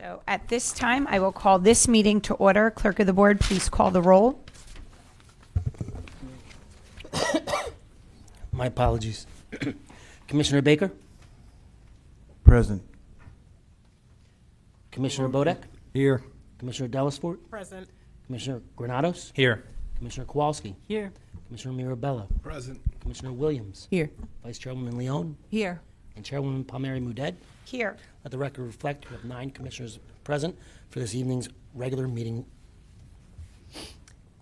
So at this time, I will call this meeting to order. Clerk of the Board, please call the roll. My apologies. Commissioner Baker? Present. Commissioner Bodek? Here. Commissioner Dellisfort? Present. Commissioner Granados? Here. Commissioner Kowalski? Here. Commissioner Mirabella? Present. Commissioner Williams? Here. Vice Chairwoman Leone? Here. And Chairwoman Palmieri Mudet? Here. Let the record reflect we have 9 commissioners present for this evening's regular meeting.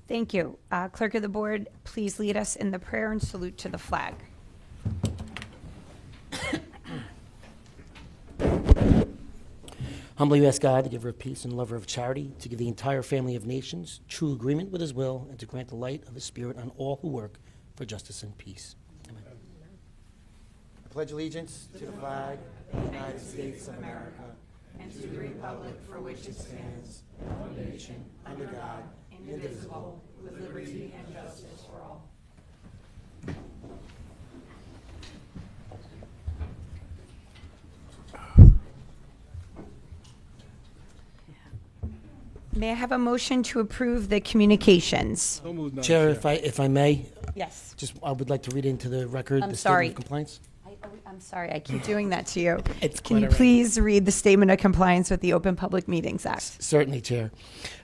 Thank you. Clerk of the Board, please lead us in the prayer and salute to the flag. Humbly we ask God, the giver of peace and lover of charity, to give the entire family of nations true agreement with his will and to grant the light of his spirit on all who work for justice and peace. Amen. I pledge allegiance to the flag of the United States of America and to the republic for which it stands, one nation, under God, indivisible, with liberty and justice for all. May I have a motion to approve the communications? Chair, if I may, Yes. I would like to read into the record I'm the sorry. statement of compliance. I'm sorry, I keep doing that to you. It's Can quite you all right. please read the Statement of Compliance with the Open Public Meetings Act? Certainly, Chair.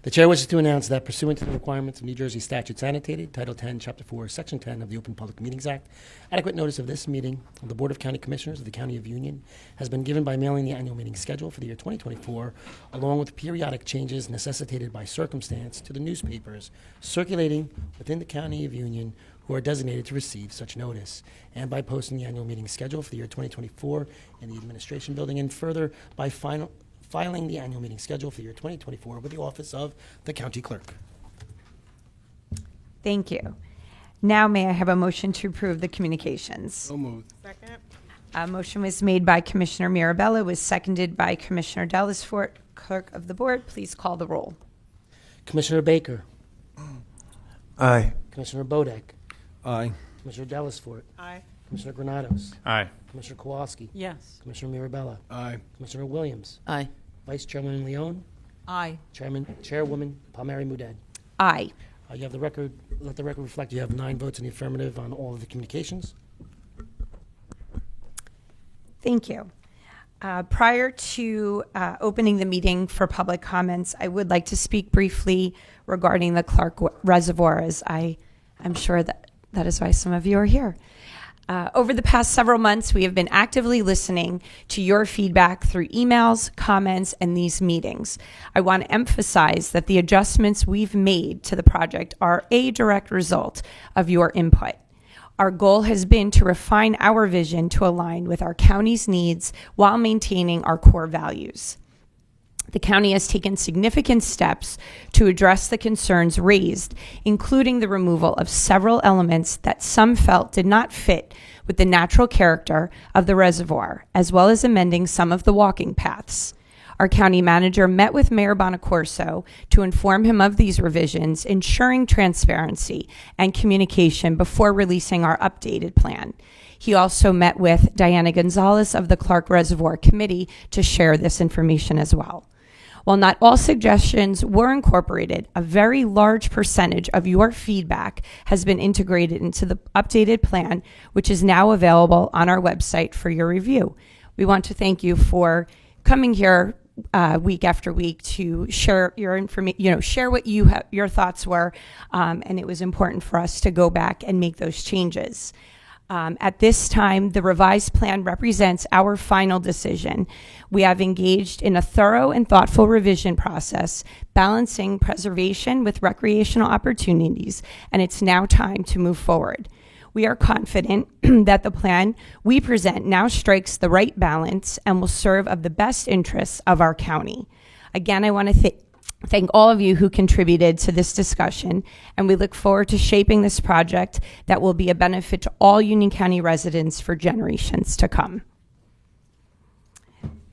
The Chair wishes to announce that pursuant to the requirements of New Jersey statutes annotated, Title 10, Chapter 4, Section 10 of the Open Public Meetings Act, adequate notice of this meeting of the Board of County Commissioners of the County of Union has been given by mailing the annual meeting schedule for the year 2024, along with periodic changes necessitated by circumstance to the newspapers circulating within the County of Union who are designated to receive such notice, and by posting the annual meeting schedule for the year 2024 in the Administration Building, and further by filing the annual meeting schedule for the year 2024 with the Office of the County Clerk. Thank you. Now may I have a motion to approve the communications? So moved. Second. A motion was made by Commissioner Mirabella, was seconded by Commissioner Dellisfort. Clerk of the Board, please call the roll. Commissioner Baker, Aye. Commissioner Bodek, Aye. Commissioner Dellisfort, Aye. Commissioner Granados, Aye. Commissioner Kowalski, Yes. Commissioner Mirabella, Aye. Commissioner Williams, Aye. Vice Chairwoman Leone, Aye. Chairwoman Palmieri Mudet. Aye. You have the record, let the record reflect you have 9 votes in the affirmative on all of the communications. Thank you. Prior to opening the meeting for public comments, I would like to speak briefly regarding the Clark Reservoir, as I'm sure that is why some of you are here. Over the past several months, we have been actively listening to your feedback through emails, comments, and these meetings. I want to emphasize that the adjustments we've made to the project are a direct result of your input. Our goal has been to refine our vision to align with our county's needs while maintaining our core values. The county has taken significant steps to address the concerns raised, including the removal of several elements that some felt did not fit with the natural character of the reservoir, as well as amending some of the walking paths. Our county manager met with Mayor Bonacorso to inform him of these revisions, ensuring transparency and communication before releasing our updated plan. He also met with Diana Gonzalez of the Clark Reservoir Committee to share this information as well. While not all suggestions were incorporated, a very large percentage of your feedback has been integrated into the updated plan, which is now available on our website for your review. We want to thank you for coming here week after week to share your information, share what your thoughts were, and it was important for us to go back and make those changes. At this time, the revised plan represents our final decision. We have engaged in a thorough and thoughtful revision process, balancing preservation with recreational opportunities, and it's now time to move forward. We are confident that the plan we present now strikes the right balance and will serve of the best interests of our county. Again, I want to thank all of you who contributed to this discussion, and we look forward to shaping this project that will be a benefit to all Union County residents for generations to come.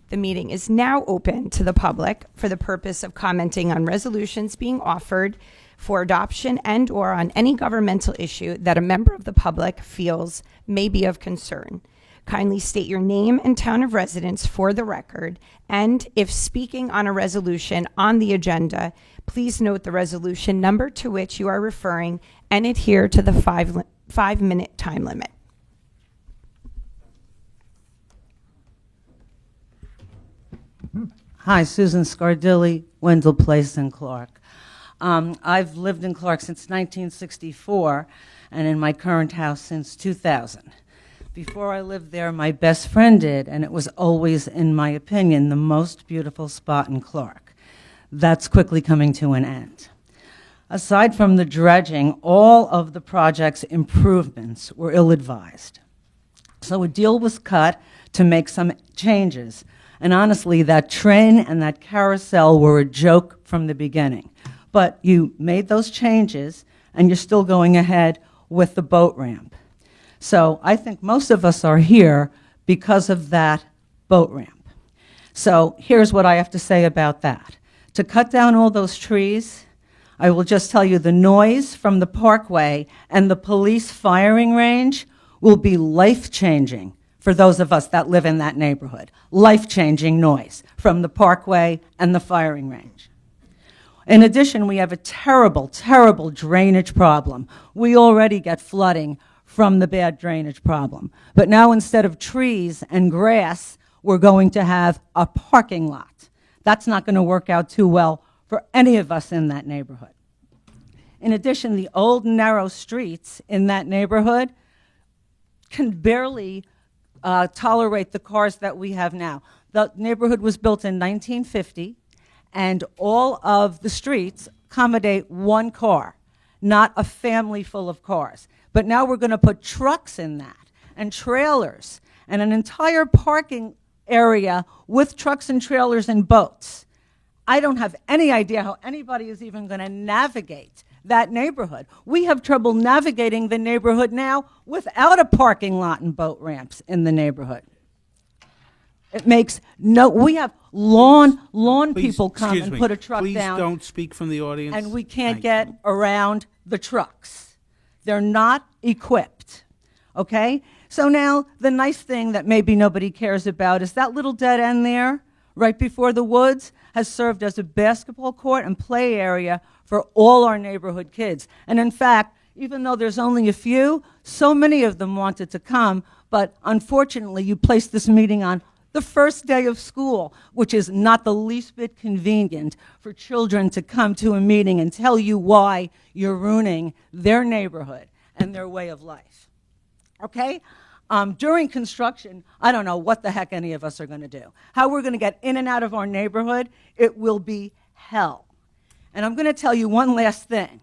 The meeting is now open to the public for the purpose of commenting on resolutions being offered for adoption and/or on any governmental issue that a member of the public feels may be of concern. Kindly state your name and town of residence for the record, and if speaking on a resolution on the agenda, please note the resolution number to which you are referring and adhere to the 5-minute time limit. Hi, Susan Scardilli, Wendell Place in Clark. I've lived in Clark since 1964 and in my current house since 2000. Before I lived there, my best friend did, and it was always, in my opinion, the most beautiful spot in Clark. That's quickly coming to an end. Aside from the dredging, all of the project's improvements were ill-advised. So a deal was cut to make some changes. And honestly, that train and that carousel were a joke from the beginning. But you made those changes, and you're still going ahead with the boat ramp. So I think most of us are here because of that boat ramp. So here's what I have to say about that. To cut down all those trees, I will just tell you the noise from the parkway and the police firing range will be life-changing for those of us that live in that neighborhood. Life-changing noise from the parkway and the firing range. In addition, we have a terrible, terrible drainage problem. We already get flooding from the bad drainage problem. But now instead of trees and grass, we're going to have a parking lot. That's not going to work out too well for any of us in that neighborhood. In addition, the old narrow streets in that neighborhood can barely tolerate the cars that we have now. The neighborhood was built in 1950, and all of the streets accommodate one car, not a family full of cars. But now we're going to put trucks in that, and trailers, and an entire parking area with trucks and trailers and boats. I don't have any idea how anybody is even going to navigate that neighborhood. We have trouble navigating the neighborhood now without a parking lot and boat ramps in the neighborhood. It makes no, we have lawn people come and put a truck down. Please don't speak from the audience. And we can't Thank get you. around the trucks. They're not equipped, okay? So now the nice thing that maybe nobody cares about is that little dead end there, right before the woods, has served as a basketball court and play area for all our neighborhood kids. And in fact, even though there's only a few, so many of them wanted to come, but unfortunately you placed this meeting on the first day of school, which is not the least bit convenient for children to come to a meeting and tell you why you're ruining their neighborhood and their way of life. Okay? During construction, I don't know what the heck any of us are going to do. How we're going to get in and out of our neighborhood, it will be hell. And I'm going to tell you one last thing.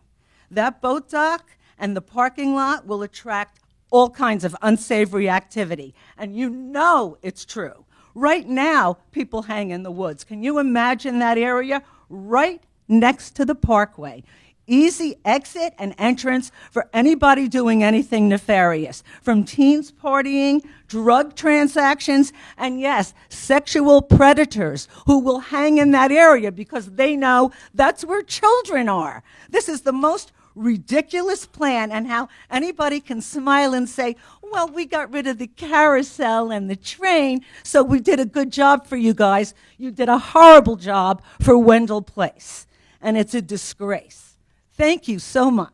That boat dock and the parking lot will attract all kinds of unsavory activity. And you know it's true. Right now, people hang in the woods. Can you imagine that area right next to the parkway? Easy exit and entrance for anybody doing anything nefarious, from teens partying, drug transactions, and yes, sexual predators who will hang in that area because they know that's where children are. This is the most ridiculous plan, and how anybody can smile and say, well, we got rid of the carousel and the train, so we did a good job for you guys. You did a horrible job for Wendell Place, and it's a disgrace. Thank you so much.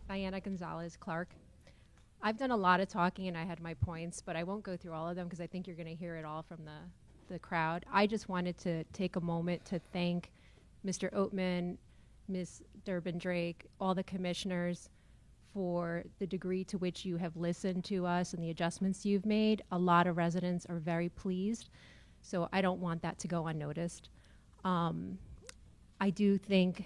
Diana Gonzalez, Clark. I've done a lot of talking and I had my points, but I won't go through all of them because I think you're going to hear it all from the crowd. I just wanted to take a moment to thank Mr. Oatman, Ms. Durbin Drake, all the commissioners for the degree to which you have listened to us and the adjustments you've made. A lot of residents are very pleased, so I don't want that to go unnoticed. I do think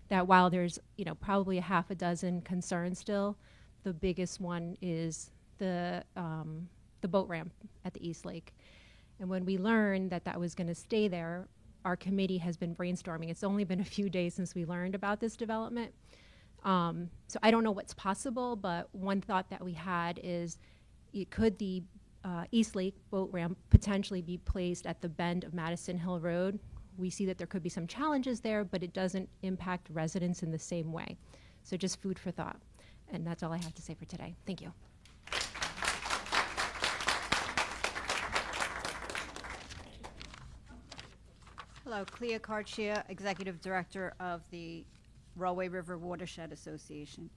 that while there's probably a half a dozen concerns still, the biggest one is the boat ramp at the East Lake. And when we learned that that was going to stay there, our committee has been brainstorming. It's only been a few days since we learned about this development. So I don't know what's possible, but one thought that we had is, could the East Lake boat ramp potentially be placed at the bend of Madison Hill Road, we see that there could be some challenges there, but it doesn't impact residents in the same way. So just food for thought. And that's all I have to say for today. Thank you. Hello, Clea Carchia, Executive Director of the Rollway River Watershed Association.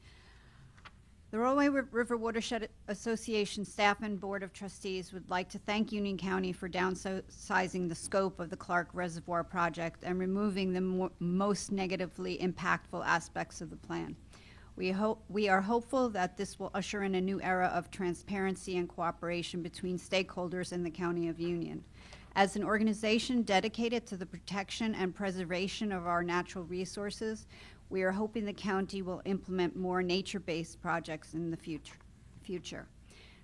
The Rollway River Watershed Association staff and Board of Trustees would like to thank Union County for downsizing the scope of the Clark Reservoir project and removing the most negatively impactful aspects of the plan. We are hopeful that this will usher in a new era of transparency and cooperation between stakeholders in the County of Union. As an organization dedicated to the protection and preservation of our natural resources, we are hoping the county will implement more nature-based projects in the future.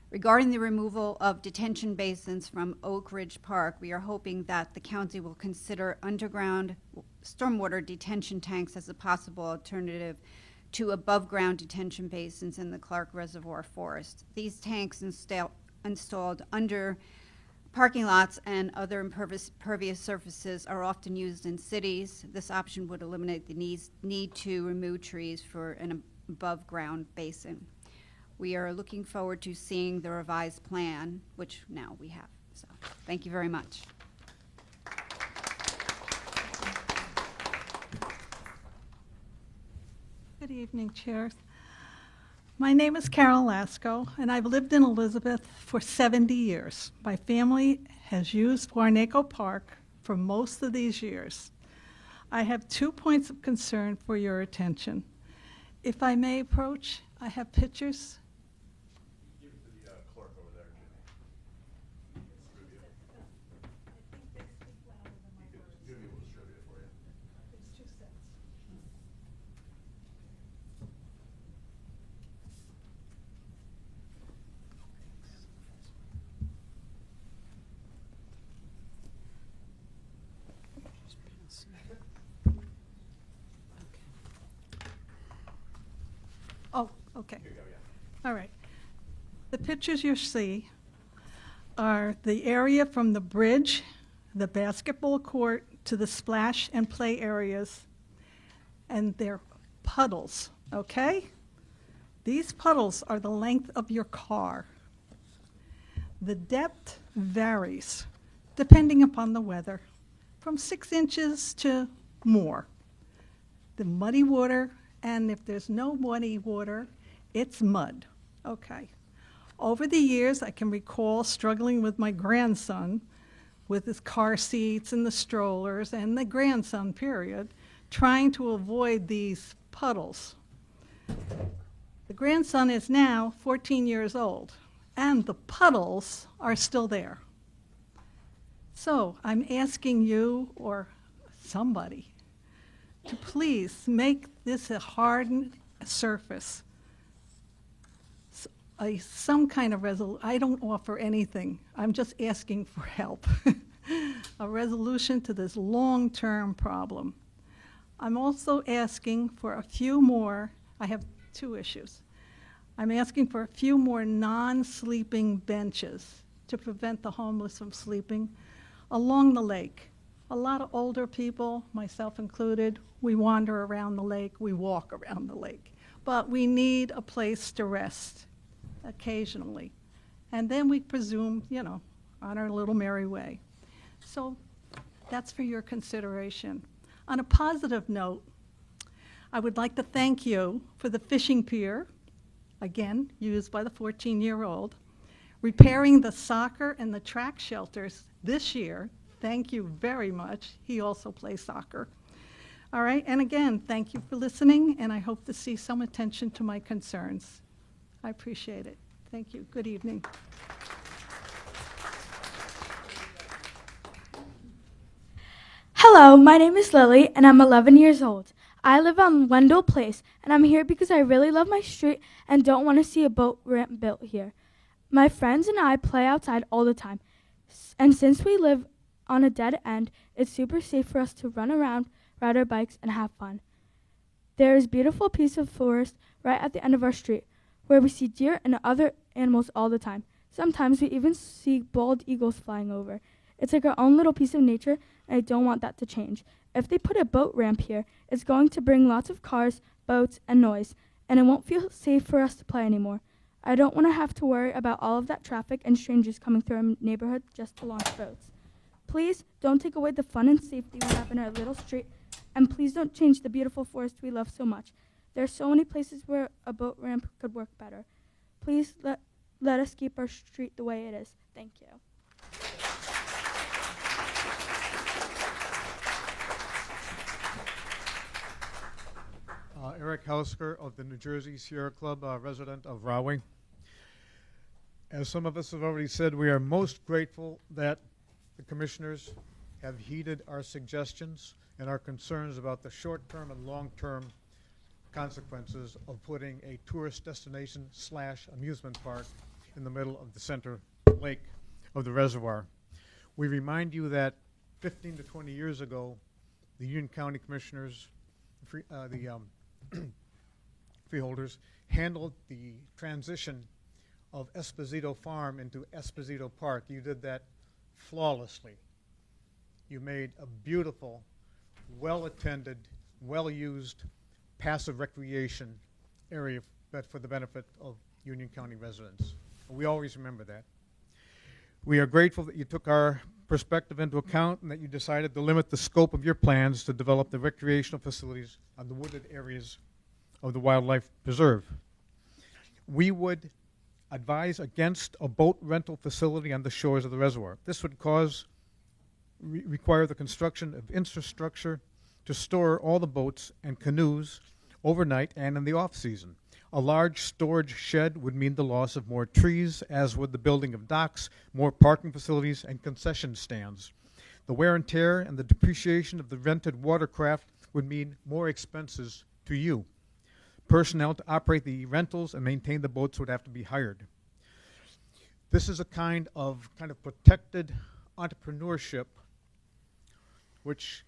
Regarding the removal of detention basins from Oak Ridge Park, we are hoping that the county will consider underground stormwater detention tanks as a possible alternative to above-ground detention basins in the Clark Reservoir Forest. These tanks installed under parking lots and other impervious surfaces are often used in cities. This option would eliminate the need to remove trees for an above-ground basin. We are looking forward to seeing the revised plan, which now we have. So, thank you very much. Good evening, Chair. My name is Carol Lasco, and I've lived in Elizabeth for 70 years. My family has used Warnaco Park for most of these years. I have 2 points of concern for your attention. If I may approach, I have pictures. Give it to the clerk over there, Jimmy. Distribute it. Jimmy will distribute it for you. There's 2 sets. Oh, okay. Here you go, yeah. All right. The pictures you see are the area from the bridge, the basketball court, to the splash and play areas, and they're puddles, okay? These puddles are the length of your car. The depth varies depending upon the weather, from 6 inches to more. The muddy water, and if there's no muddy water, it's mud. Okay. Over the years, I can recall struggling with my grandson with his car seats and the strollers and the grandson, period, trying to avoid these puddles. The grandson is now 14 years old, and the puddles are still there. So I'm asking you or somebody to please make this a hardened surface. Some kind of resolution. I don't offer anything. I'm just asking for help. A resolution to this long-term problem. I'm also asking for a few more. I have 2 issues. I'm asking for a few more non-sleeping benches to prevent the homeless from sleeping along the lake. A lot of older people, myself included, we wander around the lake, we walk around the lake. But we need a place to rest occasionally. And then we presume, on our little merry way. So that's for your consideration. On a positive note, I would like to thank you for the fishing pier, again, used by the 14-year-old, repairing the soccer and the track shelters this year. Thank you very much. He also plays soccer. All right, and again, thank you for listening, and I hope to see some attention to my concerns. I appreciate it. Thank you. Good evening. Hello, my name is Lily, and I'm 11 years old. I live on Wendell Place, and I'm here because I really love my street and don't want to see a boat ramp built here. My friends and I play outside all the time, and since we live on a dead end, it's super safe for us to run around, ride our bikes, and have fun. There is a beautiful piece of forest right at the end of our street, where we see deer and other animals all the time. Sometimes we even see bald eagles flying over. It's like our own little piece of nature, and I don't want that to change. If they put a boat ramp here, it's going to bring lots of cars, boats, and noise, and it won't feel safe for us to play anymore. I don't want to have to worry about all of that traffic and strangers coming through our neighborhood just to launch boats. Please don't take away the fun and safety we have in our little street, and please don't change the beautiful forest we love so much. There are so many places where a boat ramp could work better. Please let us keep our street the way it is. Thank you. Eric Hausker of the New Jersey Sierra Club, resident of Rahway. As some of us have already said, we are most grateful that the commissioners have heeded our suggestions and our concerns about the short-term and long-term consequences of putting a tourist destination / amusement park in the middle of the center lake of the reservoir. We remind you that 15 to 20 years ago, the Union County Commissioners, freeholders, handled the transition of Esposito Farm into Esposito Park. You did that flawlessly. You made a beautiful, well-attended, well-used, passive recreation area for the benefit of Union County residents. We always remember that. We are grateful that you took our perspective into account and that you decided to limit the scope of your plans to develop the recreational facilities on the wooded areas of the wildlife preserve. We would advise against a boat rental facility on the shores of the reservoir. This would require the construction of infrastructure to store all the boats and canoes overnight and in the off-season. A large storage shed would mean the loss of more trees, as would the building of docks, more parking facilities, and concession stands. The wear and tear and the depreciation of the rented watercraft would mean more expenses to you. Personnel to operate the rentals and maintain the boats would have to be hired. This is a kind of protected entrepreneurship which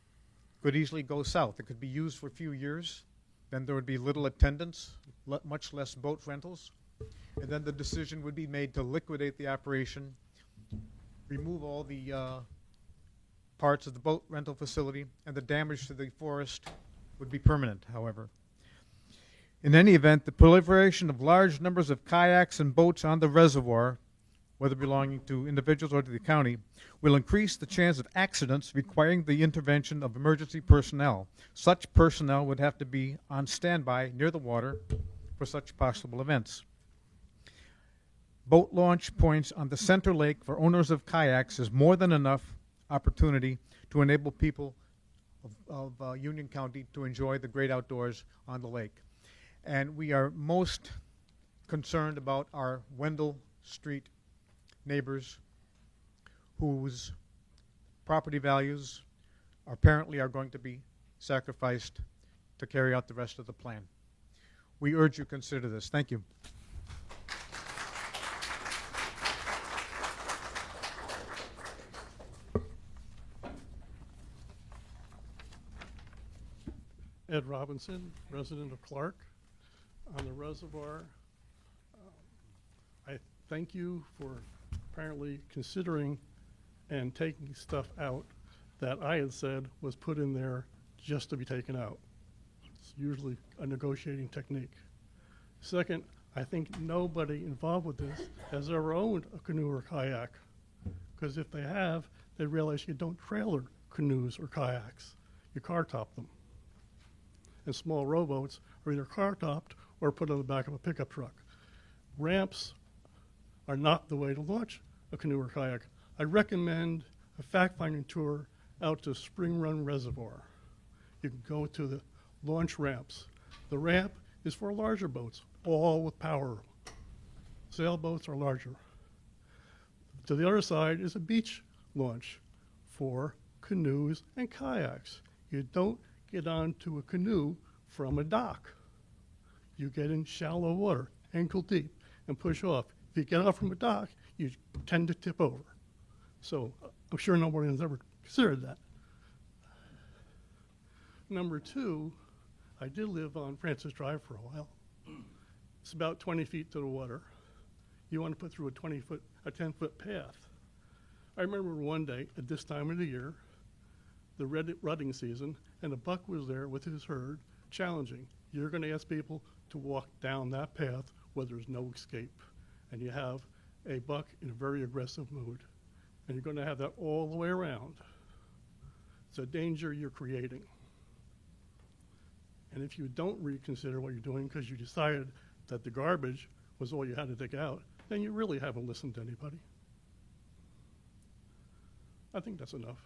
could easily go south. It could be used for a few years, then there would be little attendance, much less boat rentals, and then the decision would be made to liquidate the operation, remove all the parts of the boat rental facility, and the damage to the forest would be permanent, however. In any event, the proliferation of large numbers of kayaks and boats on the reservoir, whether belonging to individuals or to the county, will increase the chance of accidents requiring the intervention of emergency personnel. Such personnel would have to be on standby near the water for such possible events. Boat launch points on the center lake for owners of kayaks is more than enough opportunity to enable people of Union County to enjoy the great outdoors on the lake. And we are most concerned about our Wendell Street neighbors whose property values apparently are going to be sacrificed to carry out the rest of the plan. We urge you to consider this. Thank you. Ed Robinson, resident of Clark. On the reservoir, I thank you for apparently considering and taking stuff out that I had said was put in there just to be taken out. It's usually a negotiating technique. Second, I think nobody involved with this has ever owned a canoe or kayak, because if they have, they realize you don't trailer canoes or kayaks. You car top them. And small rowboats are either car topped or put on the back of a pickup truck. Ramps are not the way to launch a canoe or kayak. I recommend a fact-finding tour out to Spring Run Reservoir. You can go to the launch ramps. The ramp is for larger boats, all with power. Sailboats are larger. To the other side is a beach launch for canoes and kayaks. You don't get onto a canoe from a dock. You get in shallow water, ankle deep, and push off. If you get off from a dock, you tend to tip over. So I'm sure nobody has ever considered that. Number two, I did live on Francis Drive for a while. It's about 20 feet to the water. You want to put through a 10-foot path. I remember one day at this time of the year, the rutting season, and a buck was there with his herd challenging. You're going to ask people to walk down that path where there's no escape. And you have a buck in a very aggressive mood. And you're going to have that all the way around. It's a danger you're creating. And if you don't reconsider what you're doing because you decided that the garbage was all you had to take out, then you really haven't listened to anybody. I think that's enough.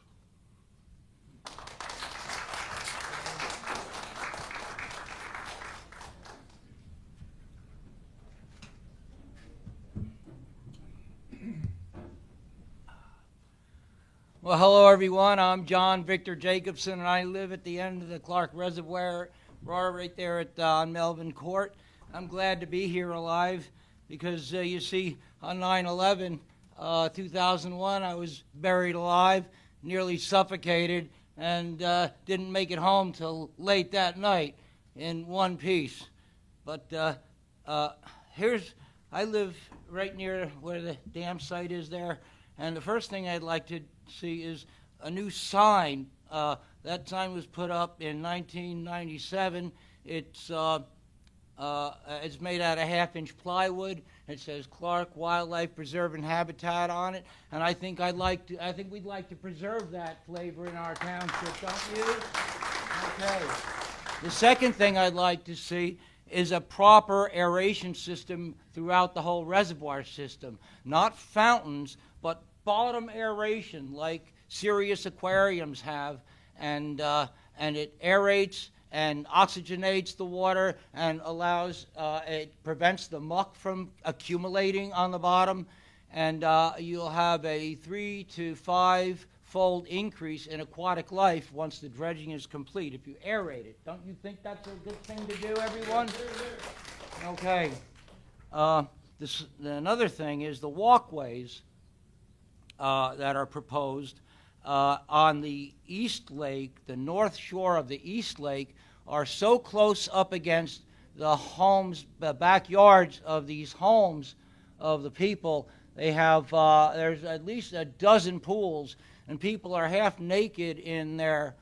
Well, hello everyone. I'm John Victor Jacobson, and I live at the end of the Clark Reservoir, right there at on Melvin Court. I'm glad to be here alive because you see, on 9/11, 2001, I was buried alive, nearly suffocated, and didn't make it home till late that night in one piece. But I live right near where the dam site is there, and the first thing I'd like to see is a new sign. That sign was put up in 1997. It's made out of half-inch plywood. It says Clark Wildlife Preserve and Habitat on it, and I think we'd like to preserve that flavor in our township, don't you? Okay. The second thing I'd like to see is a proper aeration system throughout the whole reservoir system. Not fountains, but bottom aeration like Sirius aquariums have, and it aerates and oxygenates the water and it prevents the muck from accumulating on the bottom, and you'll have a 3 to 5-fold increase in aquatic life once the dredging is complete if you aerate it. Don't you think that's a good thing to do, everyone? Okay. Another thing is the walkways that are proposed on the East Lake, the north shore of the East Lake, are so close up against the homes, the backyards of these homes of the people. They have, there's at least a dozen pools, and people are half naked in their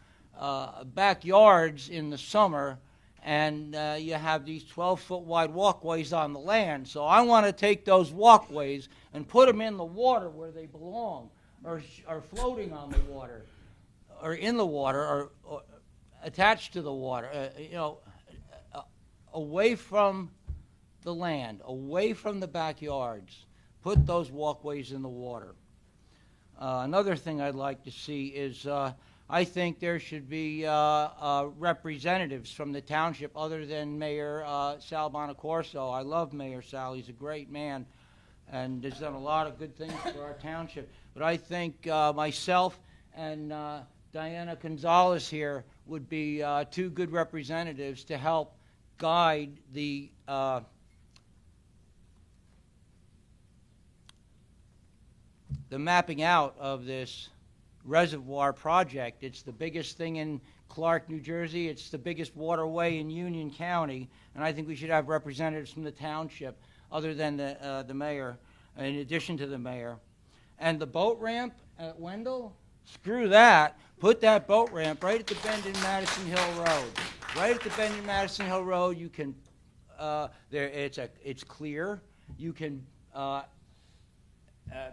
backyards in the summer, and you have these 12-foot wide walkways on the land. So I want to take those walkways and put them in the water where they belong, or floating on the water, or in the water, or attached to the water, away from the land, away from the backyards. Put those walkways in the water. Another thing I'd like to see is I think there should be representatives from the township other than Mayor Sal Bonacorso. I love Mayor Sal. He's a great man and has done a lot of good things for our township. But I think myself and Diana Gonzalez here would be two good representatives to help guide the mapping out of this reservoir project. It's the biggest thing in Clark, New Jersey. It's the biggest waterway in Union County, and I think we should have representatives from the township other than the mayor, in addition to the mayor. And the boat ramp at Wendell, screw that. Put that boat ramp right at the bend in Madison Hill Road. Right at the bend in Madison Hill Road, you can, it's clear. You can,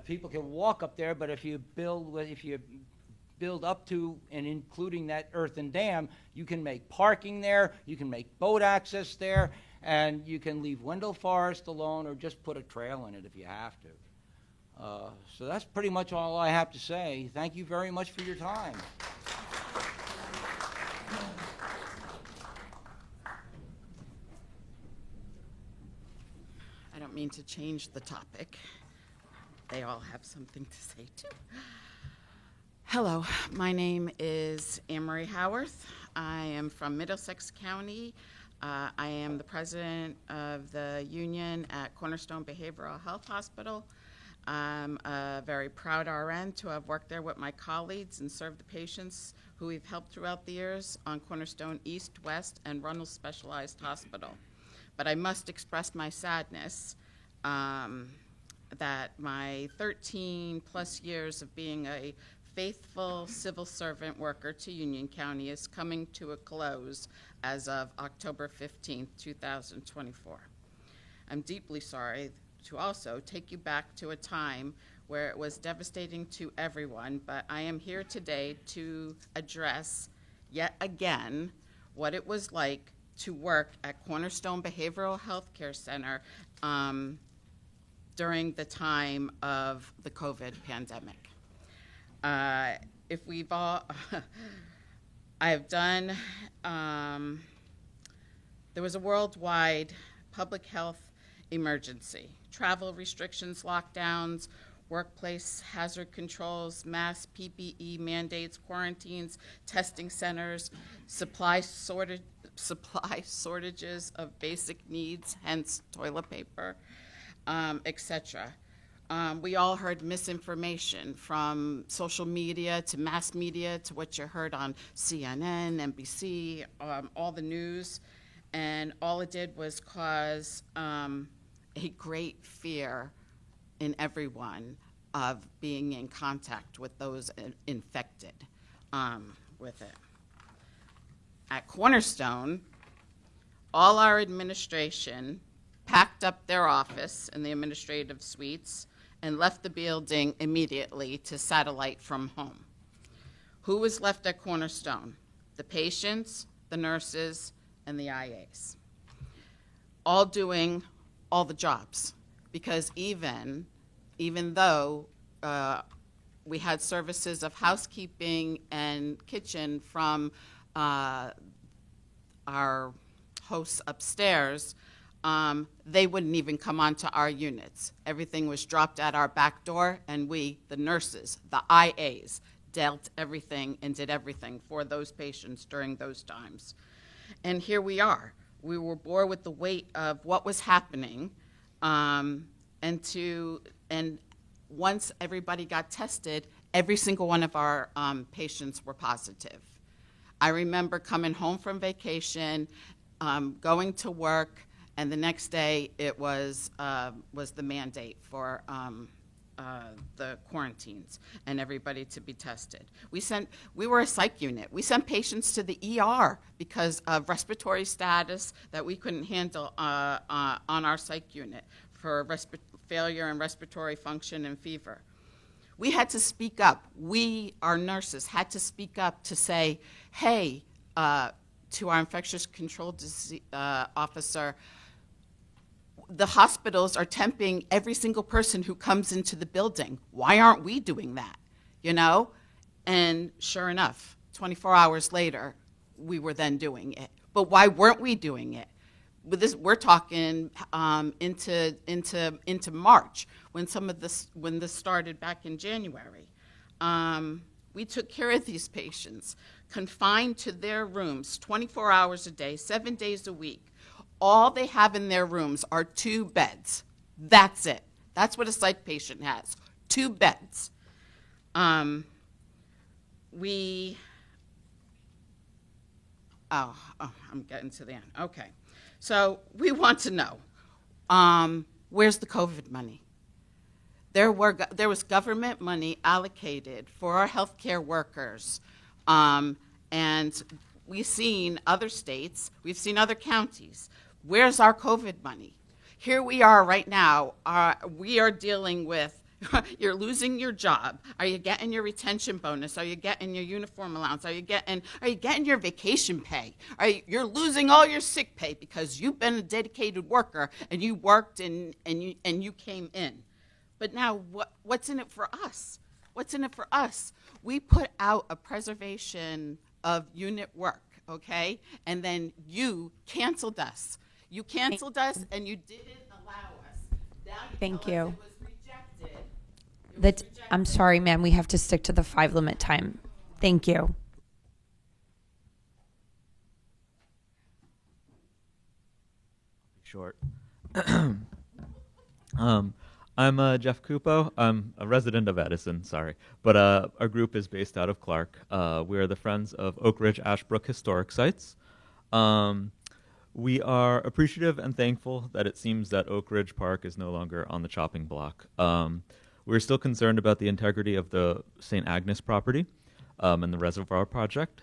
people can walk up there, but if you build up to and including that earthen dam, you can make parking there, you can make boat access there, and you can leave Wendell Forest alone or just put a trail in it if you have to. So that's pretty much all I have to say. Thank you very much for your time. I don't mean to change the topic. They all have something to say too. Hello, my name is Anne-Marie Howarth. I am from Middlesex County. I am the president of the union at Cornerstone Behavioral Health Hospital. I'm a very proud RN to have worked there with my colleagues and served the patients who we've helped throughout the years on Cornerstone East, West, and Runnels Specialized Hospital. But I must express my sadness that my 13 plus years of being a faithful civil servant worker to Union County is coming to a close as of October 15th, 2024. I'm deeply sorry to also take you back to a time where it was devastating to everyone, but I am here today to address yet again what it was like to work at Cornerstone Behavioral Health Care Center during the time of the COVID pandemic. If we've all, I have done, there was a worldwide public health emergency, travel restrictions, lockdowns, workplace hazard controls, mass PPE mandates, quarantines, testing centers, supply shortages of basic needs, hence toilet paper, etc. We all heard misinformation from social media to mass media to what you heard on CNN, NBC, all the news, and all it did was cause a great fear in everyone of being in contact with those infected with it. At Cornerstone, all our administration packed up their office in the administrative suites and left the building immediately to satellite from home. Who was left at Cornerstone? The patients, the nurses, and the IAs, all doing all the jobs, because even though we had services of housekeeping and kitchen from our hosts upstairs, they wouldn't even come onto our units. Everything was dropped at our back door, and we, the nurses, the IAs, dealt everything and did everything for those patients during those times. And here we are. We were bore with the weight of what was happening, and once everybody got tested, every single one of our patients were positive. I remember coming home from vacation, going to work, and the next day it was the mandate for the quarantines and everybody to be tested. We were a psych unit. We sent patients to the ER because of respiratory status that we couldn't handle on our psych unit for failure in respiratory function and fever. We had to speak up. We, our nurses, had to speak up to say, hey, to our infectious control officer, the hospitals are temping every single person who comes into the building. Why aren't we doing that? You know? And sure enough, 24 hours later, we were then doing it. But why weren't we doing it? With this, we're talking into March when this started back in January. We took care of these patients, confined to their rooms 24 hours a day, 7 days a week. All they have in their rooms are 2 beds. That's it. That's what a psych patient has, 2 beds. I'm getting to the end. Okay. So we want to know, where's the COVID money? There was government money allocated for our healthcare workers, and we've seen other states, we've seen other counties. Where's our COVID money? Here we are right now. We are dealing with, you're losing your job. Are you getting your retention bonus? Are you getting your uniform allowance? Are you getting your vacation pay? You're losing all your sick pay because you've been a dedicated worker and you worked and you came in. But now what's in it for us? What's in it for us? We put out a preservation of unit work, okay? And then you canceled us. You canceled us and you didn't allow us. Now Thank tell you. us it was rejected. I'm sorry, ma'am. We have to stick to the 5 limit time. Thank you. Short. I'm Jeff Cupo. I'm a resident of Edison, sorry. But our group is based out of Clark. We are the Friends of Oak Ridge Ashbrook Historic Sites. We are appreciative and thankful that it seems that Oak Ridge Park is no longer on the chopping block. We're still concerned about the integrity of the St. Agnes property and the reservoir project.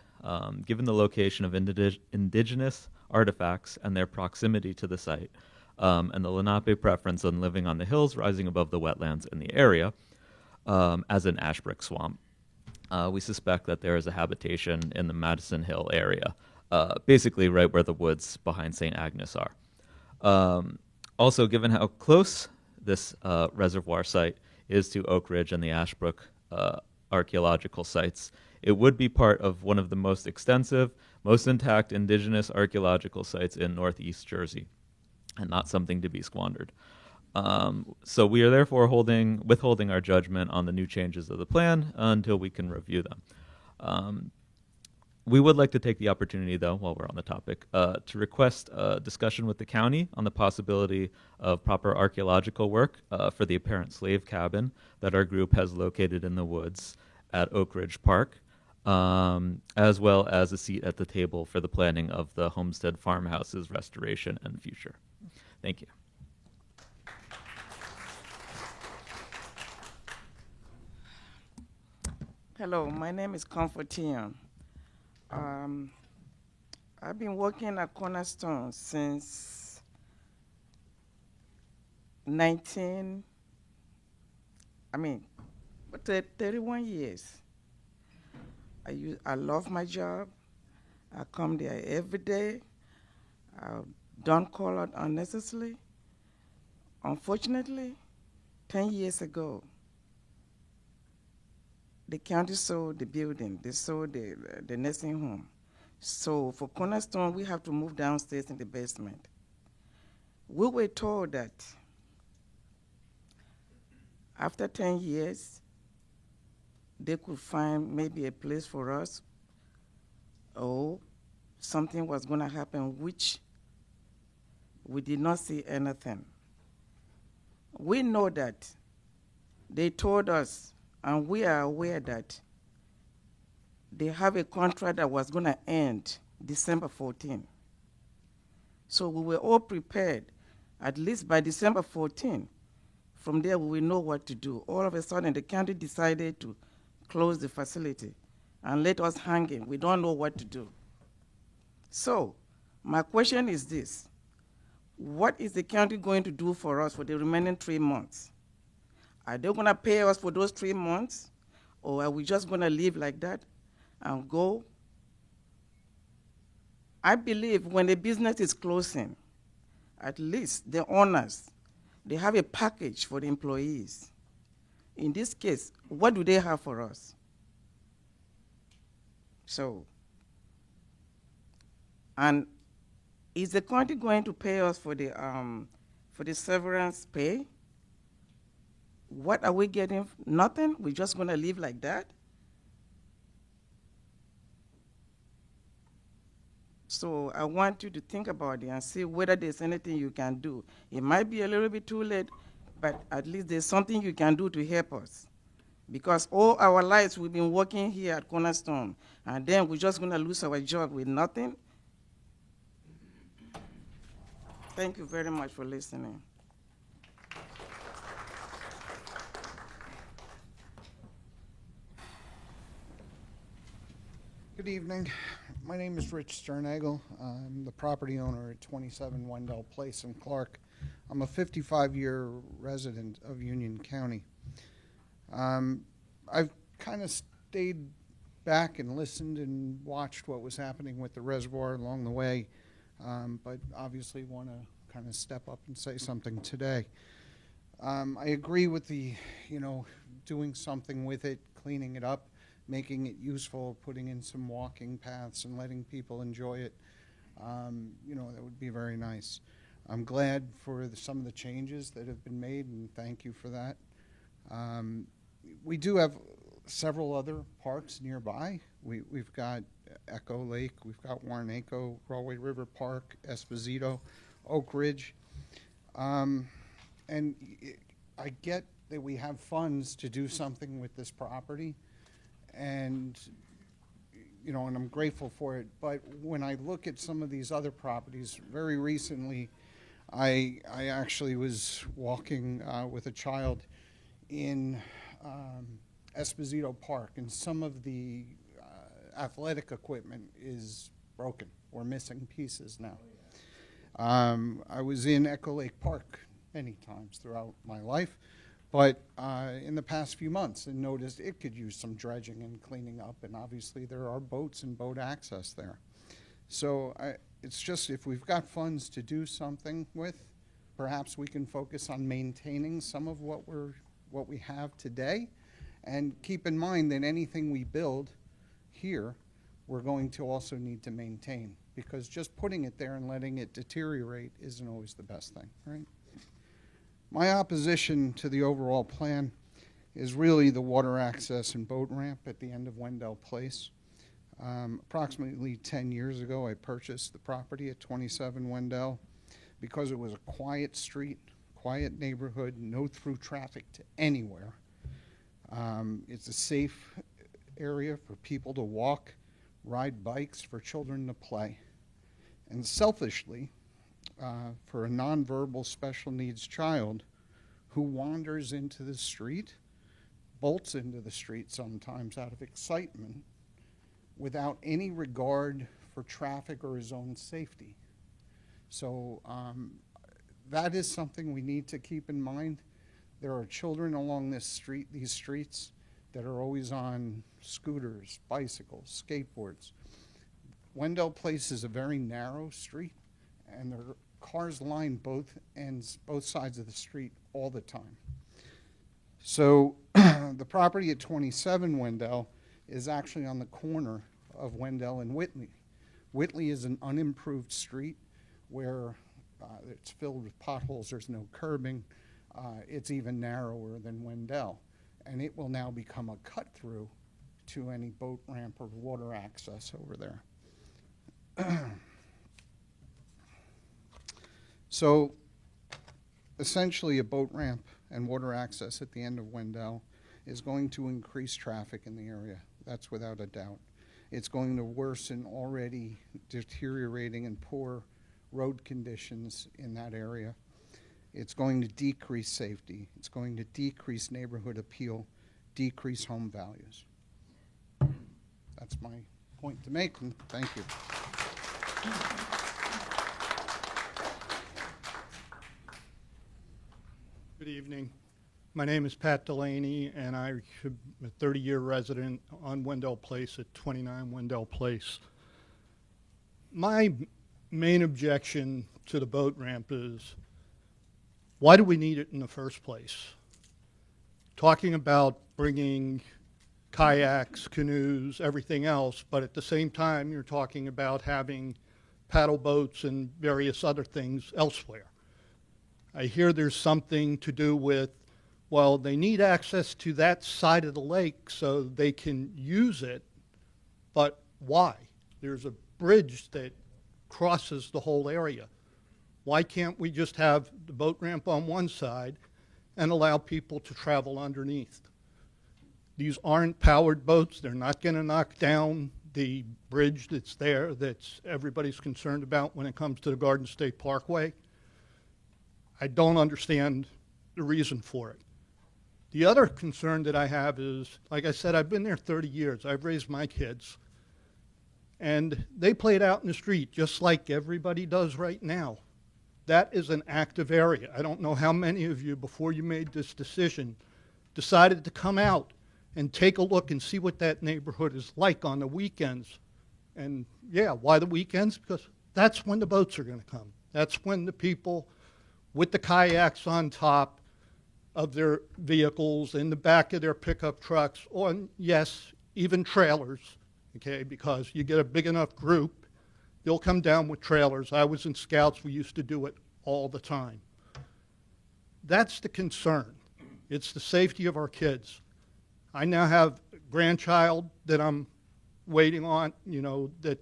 Given the location of indigenous artifacts and their proximity to the site, and the Lenape preference on living on the hills rising above the wetlands in the area, as an ash brick swamp. We suspect that there is a habitation in the Madison Hill area, basically right where the woods behind St. Agnes are. Also, given how close this reservoir site is to Oak Ridge and the Ashbrook archaeological sites, it would be part of one of the most extensive, most intact indigenous archaeological sites in northeast Jersey, and not something to be squandered. So we are therefore withholding our judgment on the new changes of the plan until we can review them. We would like to take the opportunity, though, while we're on the topic, to request a discussion with the county on the possibility of proper archaeological work for the apparent slave cabin that our group has located in the woods at Oak Ridge Park, as well as a seat at the table for the planning of the Homestead Farmhouse's restoration and future. Thank you. Hello, my name is Comfortian. I've been working at Cornerstone since 31 years. I love my job. I come there every day. I don't call out unnecessarily. Unfortunately, 10 years ago, the county sold the building. They sold the nursing home. So for Cornerstone, we have to move downstairs in the basement. We were told that after 10 years, they could find maybe a place for us, or something was going to happen, which we did not see anything. We know that they told us, and we are aware that they have a contract that was going to end December 14. So we were all prepared, at least by December 14. From there, we will know what to do. All of a sudden, the county decided to close the facility and let us hang in. We don't know what to do. So my question is this: what is the county going to do for us for the remaining 3 months? Are they going to pay us for those 3 months, or are we just going to live like that and go? I believe when a business is closing, at least the owners, they have a package for the employees. In this case, what do they have for us? So, and is the county going to pay us for the severance pay? What are we getting? Nothing? We're just going to live like that? So I want you to think about it and see whether there's anything you can do. It might be a little bit too late, but at least there's something you can do to help us. Because all our lives we've been working here at Cornerstone, and then we're just going to lose our job with nothing. Thank you very much for listening. Good evening. My name is Rich Sternagel. I'm the property owner at 27 Wendell Place in Clark. I'm a 55-year resident of Union County. I've kind of stayed back and listened and watched what was happening with the reservoir along the way, but obviously want to kind of step up and say something today. I agree with the, doing something with it, cleaning it up, making it useful, putting in some walking paths and letting people enjoy it. That would be very nice. I'm glad for some of the changes that have been made, and thank you for that. We do have several other parks nearby. We've got Echo Lake, we've got Warnaco, Rawway River Park, Esposito, Oak Ridge. And I get that we have funds to do something with this property, and and I'm grateful for it. But when I look at some of these other properties, very recently, I actually was walking with a child in Esposito Park, and some of the athletic equipment is broken or missing pieces now. I was in Echo Lake Park many times throughout my life, but in the past few months, and noticed it could use some dredging and cleaning up, and obviously there are boats and boat access there. So it's just, if we've got funds to do something with, perhaps we can focus on maintaining some of what we have today, and keep in mind that anything we build here, we're going to also need to maintain, because just putting it there and letting it deteriorate isn't always the best thing, right? My opposition to the overall plan is really the water access and boat ramp at the end of Wendell Place. Approximately 10 years ago, I purchased the property at 27 Wendell because it was a quiet street, quiet neighborhood, no through traffic to anywhere. It's a safe area for people to walk, ride bikes, for children to play. And selfishly, for a nonverbal special needs child who wanders into the street, bolts into the street sometimes out of excitement, without any regard for traffic or his own safety. So that is something we need to keep in mind. There are children along these streets that are always on scooters, bicycles, skateboards. Wendell Place is a very narrow street, and there are cars line both sides of the street all the time. So the property at 27 Wendell is actually on the corner of Wendell and Whitley. Whitley is an unimproved street where it's filled with potholes, there's no curbing, it's even narrower than Wendell. And it will now become a cut-through to any boat ramp or water access over there. So essentially, a boat ramp and water access at the end of Wendell is going to increase traffic in the area. That's without a doubt. It's going to worsen already deteriorating and poor road conditions in that area. It's going to decrease safety. It's going to decrease neighborhood appeal, decrease home values. That's my point to make, and thank you. Good evening. My name is Pat Delaney, and I'm a 30-year resident on Wendell Place at 29 Wendell Place. My main objection to the boat ramp is, why do we need it in the first place? Talking about bringing kayaks, canoes, everything else, but at the same time, you're talking about having paddle boats and various other things elsewhere. I hear there's something to do with, well, they need access to that side of the lake so they can use it, but why? There's a bridge that crosses the whole area. Why can't we just have the boat ramp on one side and allow people to travel underneath? These aren't powered boats. They're not going to knock down the bridge that's there that's everybody's concerned about when it comes to the Garden State Parkway. I don't understand the reason for it. The other concern that I have is, like I said, I've been there 30 years. I've raised my kids. And they played out in the street just like everybody does right now. That is an active area. I don't know how many of you, before you made this decision, decided to come out and take a look and see what that neighborhood is like on the weekends. And yeah, why the weekends? Because that's when the boats are going to come. That's when the people with the kayaks on top of their vehicles, in the back of their pickup trucks, or yes, even trailers, okay, because you get a big enough group, they'll come down with trailers. I was in Scouts, we used to do it all the time. That's the concern. It's the safety of our kids. I now have a grandchild that I'm waiting on, that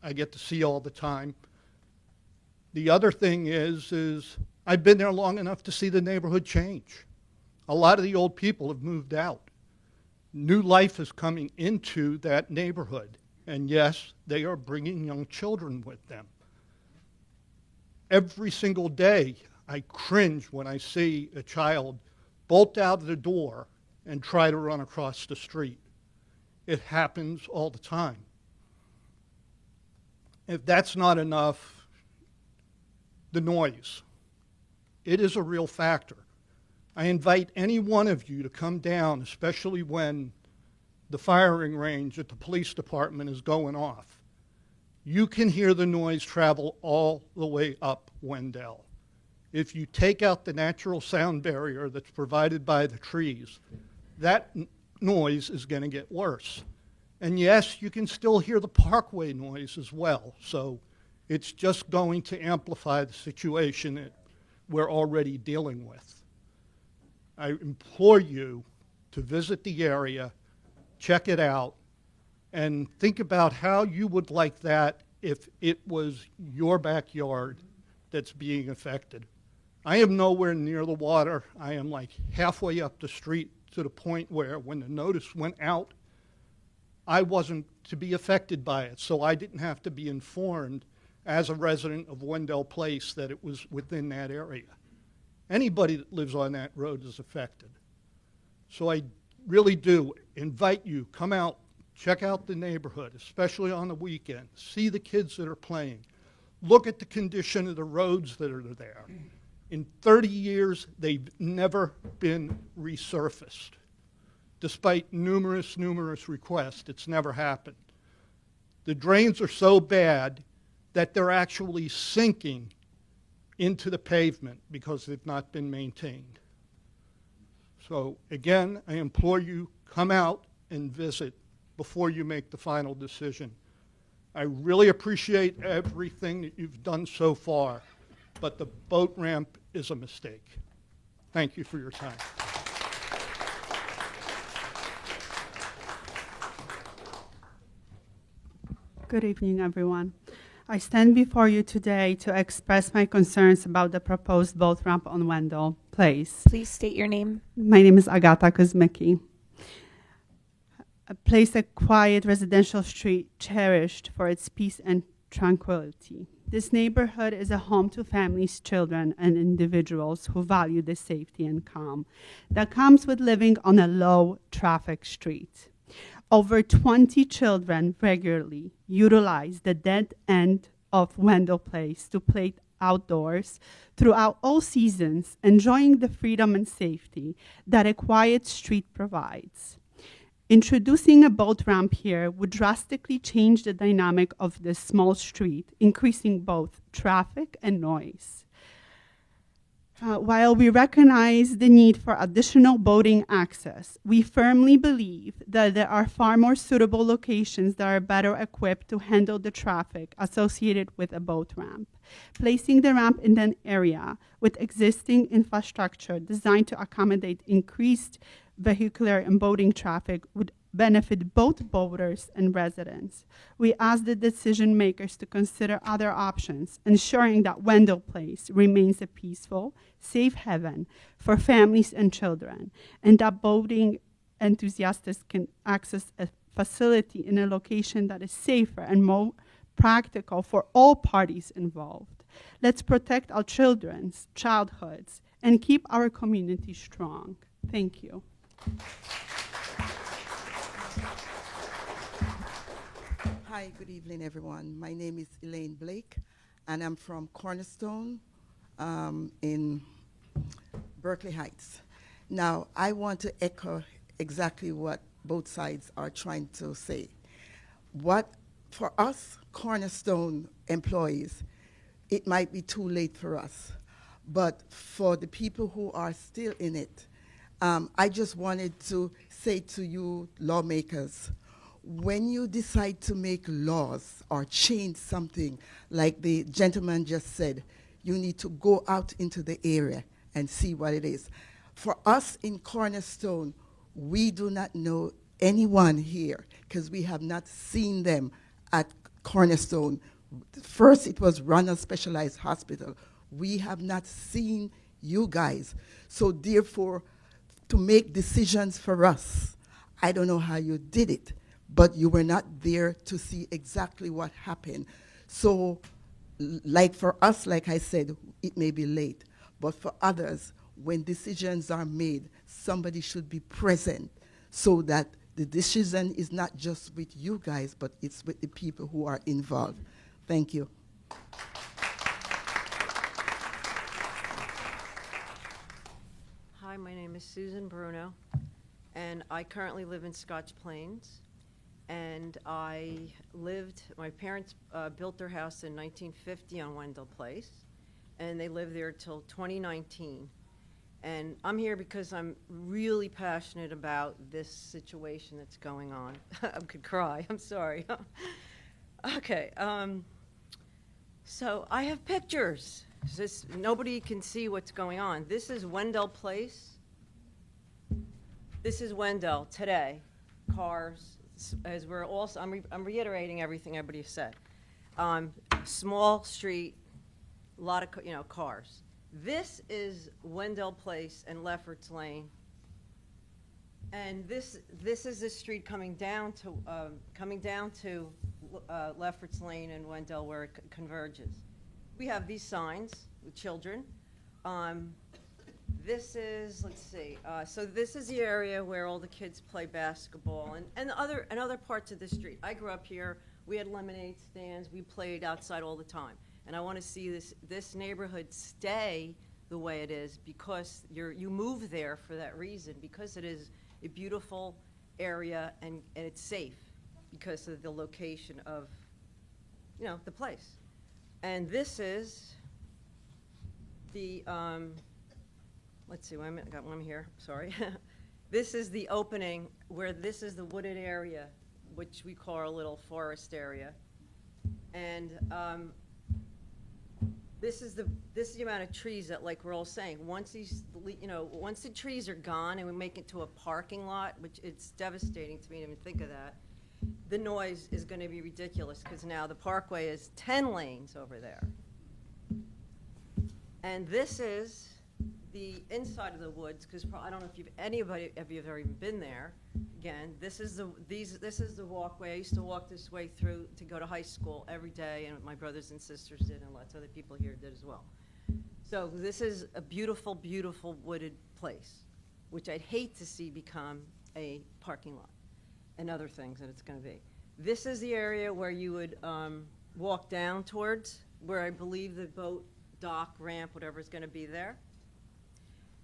I get to see all the time. The other thing is I've been there long enough to see the neighborhood change. A lot of the old people have moved out. New life is coming into that neighborhood. And yes, they are bringing young children with them. Every single day, I cringe when I see a child bolt out of the door and try to run across the street. It happens all the time. If that's not enough, the noise. It is a real factor. I invite any one of you to come down, especially when the firing range at the police department is going off. You can hear the noise travel all the way up Wendell. If you take out the natural sound barrier that's provided by the trees, that noise is going to get worse. And yes, you can still hear the parkway noise as well. So it's just going to amplify the situation that we're already dealing with. I implore you to visit the area, check it out, and think about how you would like that if it was your backyard that's being affected. I am nowhere near the water. I am like halfway up the street to the point where when the notice went out, I wasn't to be affected by it, so I didn't have to be informed as a resident of Wendell Place that it was within that area. Anybody that lives on that road is affected. So I really do invite you, come out, check out the neighborhood, especially on the weekend. See the kids that are playing. Look at the condition of the roads that are there. In 30 years, they've never been resurfaced. Despite numerous requests, it's never happened. The drains are so bad that they're actually sinking into the pavement because they've not been maintained. So again, I implore you, come out and visit before you make the final decision. I really appreciate everything that you've done so far, but the boat ramp is a mistake. Thank you for your time. Good evening, everyone. I stand before you today to express my concerns about the proposed boat ramp on Wendell Place. Please state your name. My name is Agata Kuzmicki. A place, a quiet residential street cherished for its peace and tranquility. This neighborhood is a home to families, children, and individuals who value the safety and calm that comes with living on a low-traffic street. Over 20 children regularly utilize the dead end of Wendell Place to play outdoors throughout all seasons, enjoying the freedom and safety that a quiet street provides. Introducing a boat ramp here would drastically change the dynamic of this small street, increasing both traffic and noise. While we recognize the need for additional boating access, we firmly believe that there are far more suitable locations that are better equipped to handle the traffic associated with a boat ramp. Placing the ramp in an area with existing infrastructure designed to accommodate increased vehicular and boating traffic would benefit both boaters and residents. We ask the decision makers to consider other options, ensuring that Wendell Place remains a peaceful, safe haven for families and children, and that boating enthusiasts can access a facility in a location that is safer and more practical for all parties involved. Let's protect our children's childhoods and keep our community strong. Thank you. Hi, good evening, everyone. My name is Elaine Blake, and I'm from Cornerstone in Berkeley Heights. Now, I want to echo exactly what both sides are trying to say. What, for us Cornerstone employees, it might be too late for us, but for the people who are still in it, I just wanted to say to you lawmakers, when you decide to make laws or change something, like the gentleman just said, you need to go out into the area and see what it is. For us in Cornerstone, we do not know anyone here because we have not seen them at Cornerstone. First, it was Ronald Specialized Hospital. We have not seen you guys. So therefore, to make decisions for us, I don't know how you did it, but you were not there to see exactly what happened. So like for us, like I said, it may be late, but for others, when decisions are made, somebody should be present so that the decision is not just with you guys, but it's with the people who are involved. Thank you. Hi, my name is Susan Bruno, and I currently live in Scotch Plains. And my parents built their house in 1950 on Wendell Place, and they lived there till 2019. And I'm here because I'm really passionate about this situation that's going on. I could cry, I'm sorry. Okay, so I have pictures. Nobody can see what's going on. This is Wendell Place. This is Wendell today. Cars, as we're also, I'm reiterating everything everybody said. Small street, a lot of cars. This is Wendell Place and Lefferts Lane, and this is the street coming down to Lefferts Lane and Wendell where it converges. We have these signs with children. This is, let's see, so this is the area where all the kids play basketball and other parts of the street. I grew up here. We had lemonade stands. We played outside all the time. And I want to see this neighborhood stay the way it is because you move there for that reason, because it is a beautiful area and it's safe because of the location of, the place. And this is the, let's see, wait a minute, I got one here, sorry. This is the opening where this is the wooded area, which we call our little forest area. And this is the amount of trees that, like we're all saying, once once the trees are gone and we make it to a parking lot, which it's devastating to me to even think of that, the noise is going to be ridiculous because now the parkway is 10 lanes over there. And this is the inside of the woods, because I don't know if anybody have ever even been there. Again, this is the walkway. I used to walk this way through to go to high school every day, and my brothers and sisters did, and lots of other people here did as well. So this is a beautiful, beautiful wooded place, which I'd hate to see become a parking lot and other things that it's going to be. This is the area where you would walk down towards, where I believe the boat dock, ramp, whatever is going to be there.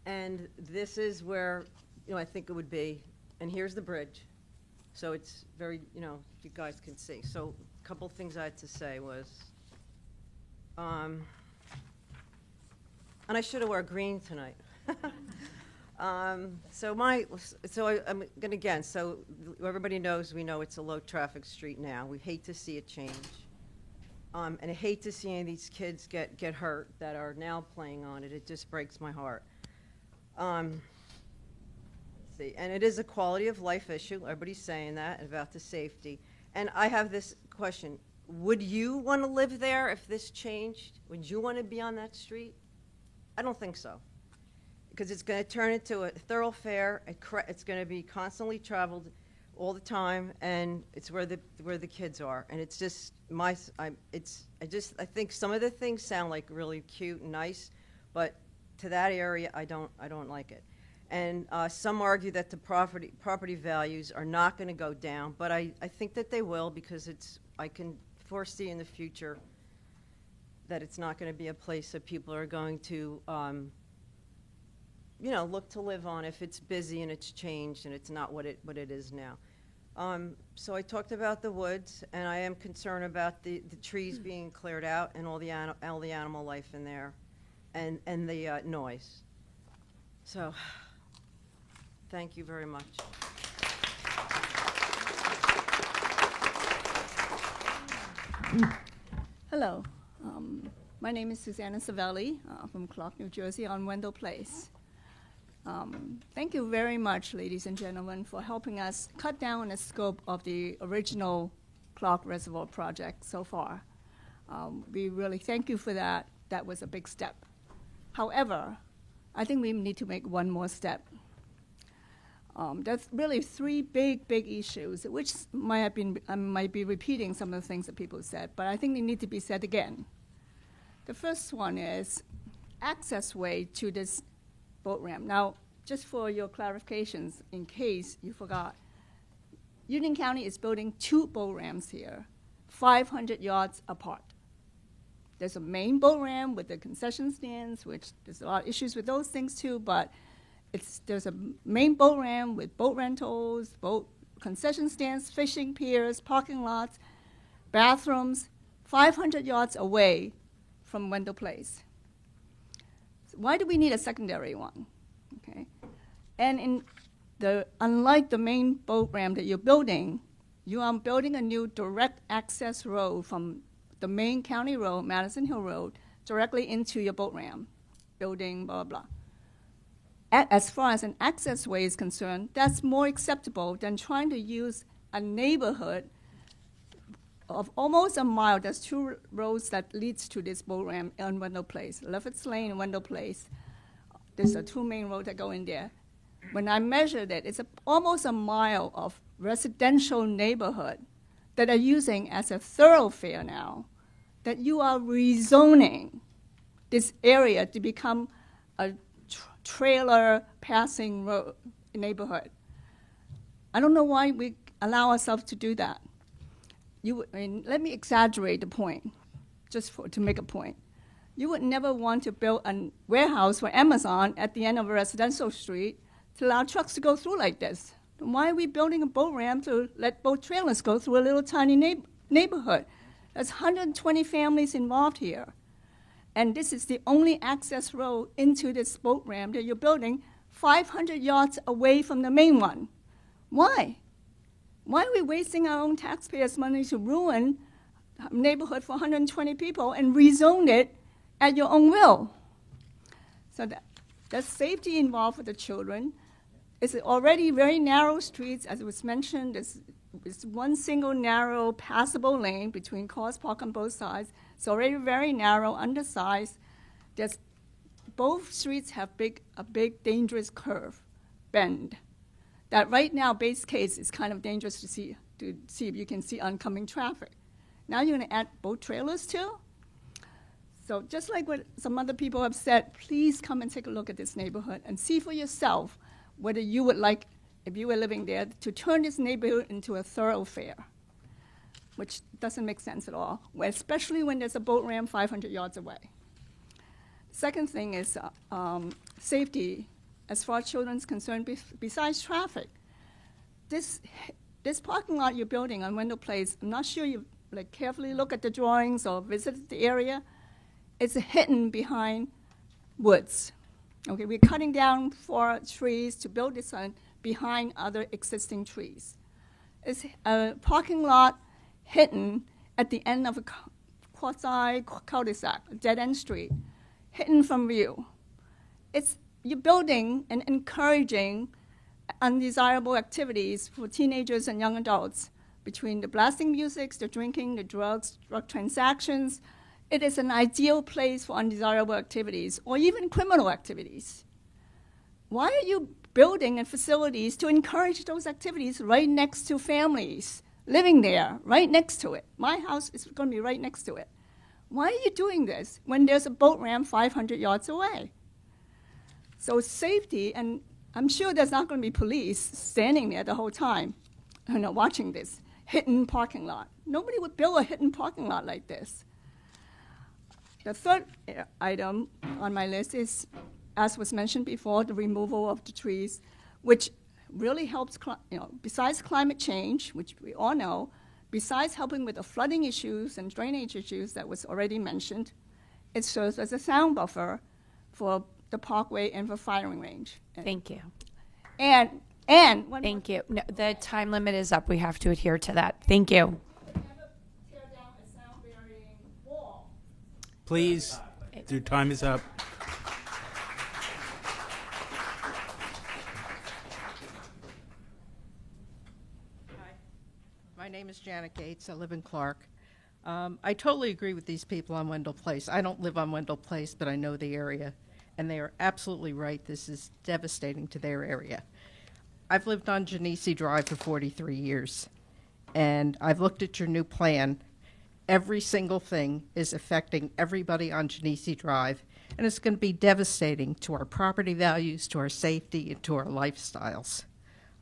And this is where, I think it would be, and here's the bridge. So it's very, you guys can see. So a couple things I had to say was, and I should have worn green tonight. I'm gonna, again, so everybody knows, we know it's a low traffic street now. We hate to see it change. And I hate to see any of these kids get hurt that are now playing on it. It just breaks my heart. Let's see, and it is a quality of life issue. Everybody's saying that about the safety. And I have this question. Would you want to live there if this changed? Would you want to be on that street? I don't think so. Because it's going to turn into a thoroughfare. It's going to be constantly traveled all the time, and it's where the kids are. And it's just I think some of the things sound like really cute and nice, but to that area, I don't like it. And some argue that the property values are not going to go down, but I think that they will, because I can foresee in the future that it's not going to be a place that people are going to look to live on if it's busy and it's changed and it's not what it is now. So I talked about the woods, and I am concerned about the trees being cleared out and all the animal life in there, and the noise. So, thank you very much. Hello. My name is Susanna Savelli from Clark, New Jersey on Wendell Place. Thank you very much, ladies and gentlemen, for helping us cut down on the scope of the original Clark Reservoir project so far. We really thank you for that. That was a big step. However, I think we need to make one more step. There's really three big issues, which might be repeating some of the things that people said, but I think they need to be said again. The first one is access way to this boat ramp. Now, just for your clarifications, in case you forgot, Union County is building 2 boat ramps here, 500 yards apart. There's a main boat ramp with the concession stands, which there's a lot of issues with those things too, but there's a main boat ramp with boat rentals, boat concession stands, fishing piers, parking lots, bathrooms, 500 yards away from Wendell Place. So why do we need a secondary one? Okay, and unlike the main boat ramp that you're building, you are building a new direct access road from the main county road, Madison Hill Road, directly into your boat ramp, building, blah, blah, blah. As far as an access way is concerned, that's more acceptable than trying to use a neighborhood of almost a mile. There's 2 roads that leads to this boat ramp on Wendell Place, Lefferts Lane and Wendell Place. There's 2 main roads that go in there. When I measured it, it's almost a mile of residential neighborhood that are using as a thoroughfare now, that you are rezoning this area to become a trailer passing road neighborhood. I don't know why we allow ourselves to do that. Let me exaggerate the point, just to make a point. You would never want to build a warehouse for Amazon at the end of a residential street to allow trucks to go through like this. Then why are we building a boat ramp to let boat trailers go through a little tiny neighborhood? There's 120 families involved here. And this is the only access road into this boat ramp that you're building 500 yards away from the main one. Why? Why are we wasting our own taxpayers' money to ruin a neighborhood for 120 people and rezone it at your own will? So there's safety involved for the children. It's already very narrow streets, as was mentioned. There's one single narrow passable lane between cars parked on both sides. It's already very narrow, undersized. Both streets have a big dangerous curve, bend. That right now, base case, is kind of dangerous to see if you can see oncoming traffic. Now you're going to add boat trailers too? So just like what some other people have said, please come and take a look at this neighborhood and see for yourself whether you would like, if you were living there, to turn this neighborhood into a thoroughfare, which doesn't make sense at all, especially when there's a boat ramp 500 yards away. Second thing is safety. As far as children's concerned, besides traffic, this parking lot you're building on Wendell Place, I'm not sure you carefully look at the drawings or visit the area. It's hidden behind woods. Okay, we're cutting down 4 trees to build this one behind other existing trees. It's a parking lot hidden at the end of a quasi cul-de-sac, a dead-end street, hidden from view. You're building and encouraging undesirable activities for teenagers and young adults between the blasting music, the drinking, the drugs, drug transactions. It is an ideal place for undesirable activities or even criminal activities. Why are you building facilities to encourage those activities right next to families living there, right next to it? My house is going to be right next to it. Why are you doing this when there's a boat ramp 500 yards away? So safety, and I'm sure there's not going to be police standing there the whole time, watching this hidden parking lot. Nobody would build a hidden parking lot like this. The third item on my list is, as was mentioned before, the removal of the trees, which really helps, besides climate change, which we all know, besides helping with the flooding issues and drainage issues that was already mentioned, it serves as a sound buffer for the parkway and for firing range. Thank you. And thank you. No, the time limit is up. We have to adhere to that. Thank you. Please, your time is up. My name is Janet Gates. I live in Clark. I totally agree with these people on Wendell Place. I don't live on Wendell Place, but I know the area, and they are absolutely right. This is devastating to their area. I've lived on Genesee Drive for 43 years, and I've looked at your new plan. Every single thing is affecting everybody on Genesee Drive, and it's going to be devastating to our property values, to our safety, and to our lifestyles.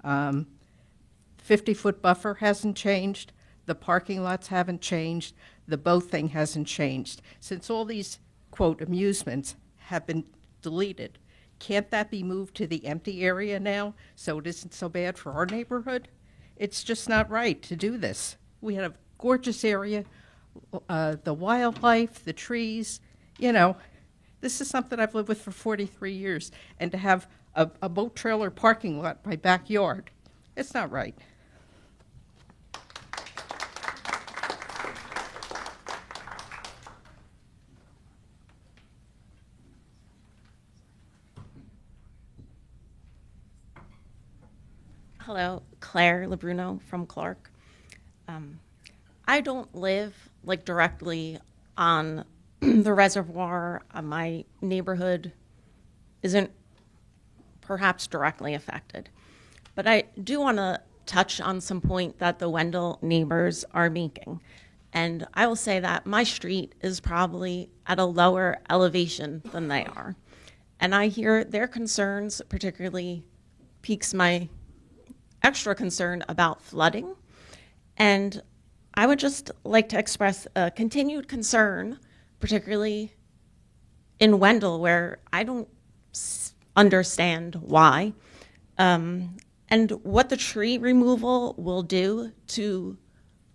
50-foot buffer hasn't changed. The parking lots haven't changed. The boat thing hasn't changed. Since all these, quote, amusements have been deleted, can't that be moved to the empty area now so it isn't so bad for our neighborhood? It's just not right to do this. We had a gorgeous area, the wildlife, the trees, you know. This is something I've lived with for 43 years, and to have a boat trailer parking lot in my backyard, it's not right. Hello, Claire LeBruno from Clark. I don't live like directly on the reservoir. My neighborhood isn't perhaps directly affected. But I do want to touch on some point that the Wendell neighbors are making. And I will say that my street is probably at a lower elevation than they are. And I hear their concerns particularly piques my extra concern about flooding. And I would just like to express a continued concern, particularly in Wendell, where I don't understand why, and what the tree removal will do to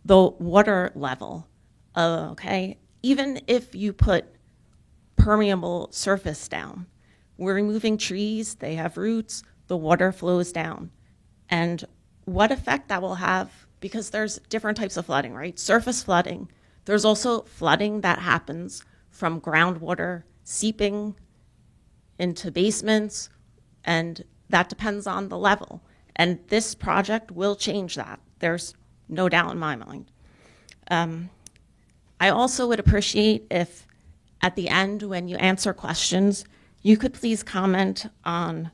the water level. Okay, even if you put permeable surface down, we're removing trees, they have roots, the water flows down. And what effect that will have, because there's different types of flooding, right? Surface flooding. There's also flooding that happens from groundwater seeping into basements, and that depends on the level. And this project will change that. There's no doubt in my mind. I also would appreciate if at the end, when you answer questions, you could please comment on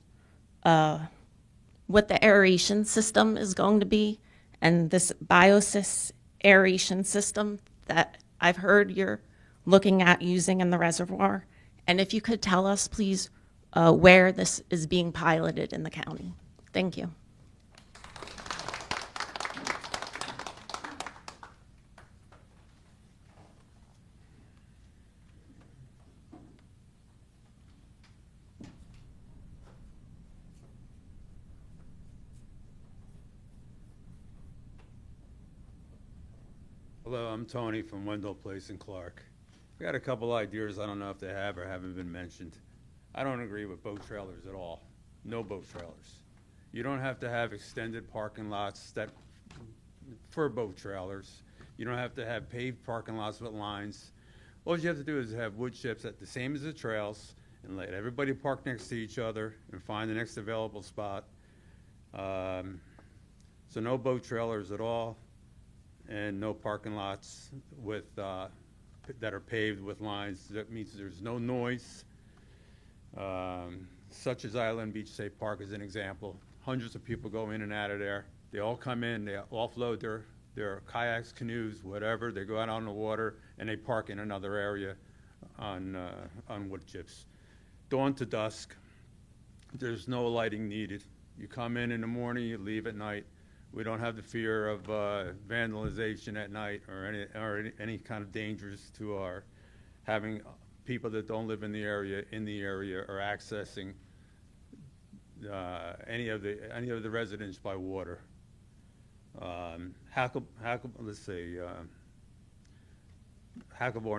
what the aeration system is going to be, and this biosys aeration system that I've heard you're looking at using in the reservoir. And if you could tell us, please, where this is being piloted in the county. Thank you. Hello, I'm Tony from Wendell Place in Clark. We got a couple ideas. I don't know if they have or haven't been mentioned. I don't agree with boat trailers at all. No boat trailers. You don't have to have extended parking lots that for boat trailers. You don't have to have paved parking lots with lines. All you have to do is have wood chips at the same as the trails and let everybody park next to each other and find the next available spot. So no boat trailers at all, and no parking lots with that are paved with lines. That means there's no noise. Such as Island Beach State Park is an example. Hundreds of people go in and out of there. They all come in, they offload their kayaks, canoes, whatever. They go out on the water and they park in another area on wood chips. Dawn to dusk, there's no lighting needed. You come in the morning, you leave at night. We don't have the fear of vandalization at night or any kind of dangers to our having people that don't live in the area or accessing any of the residents by water. Hackleborn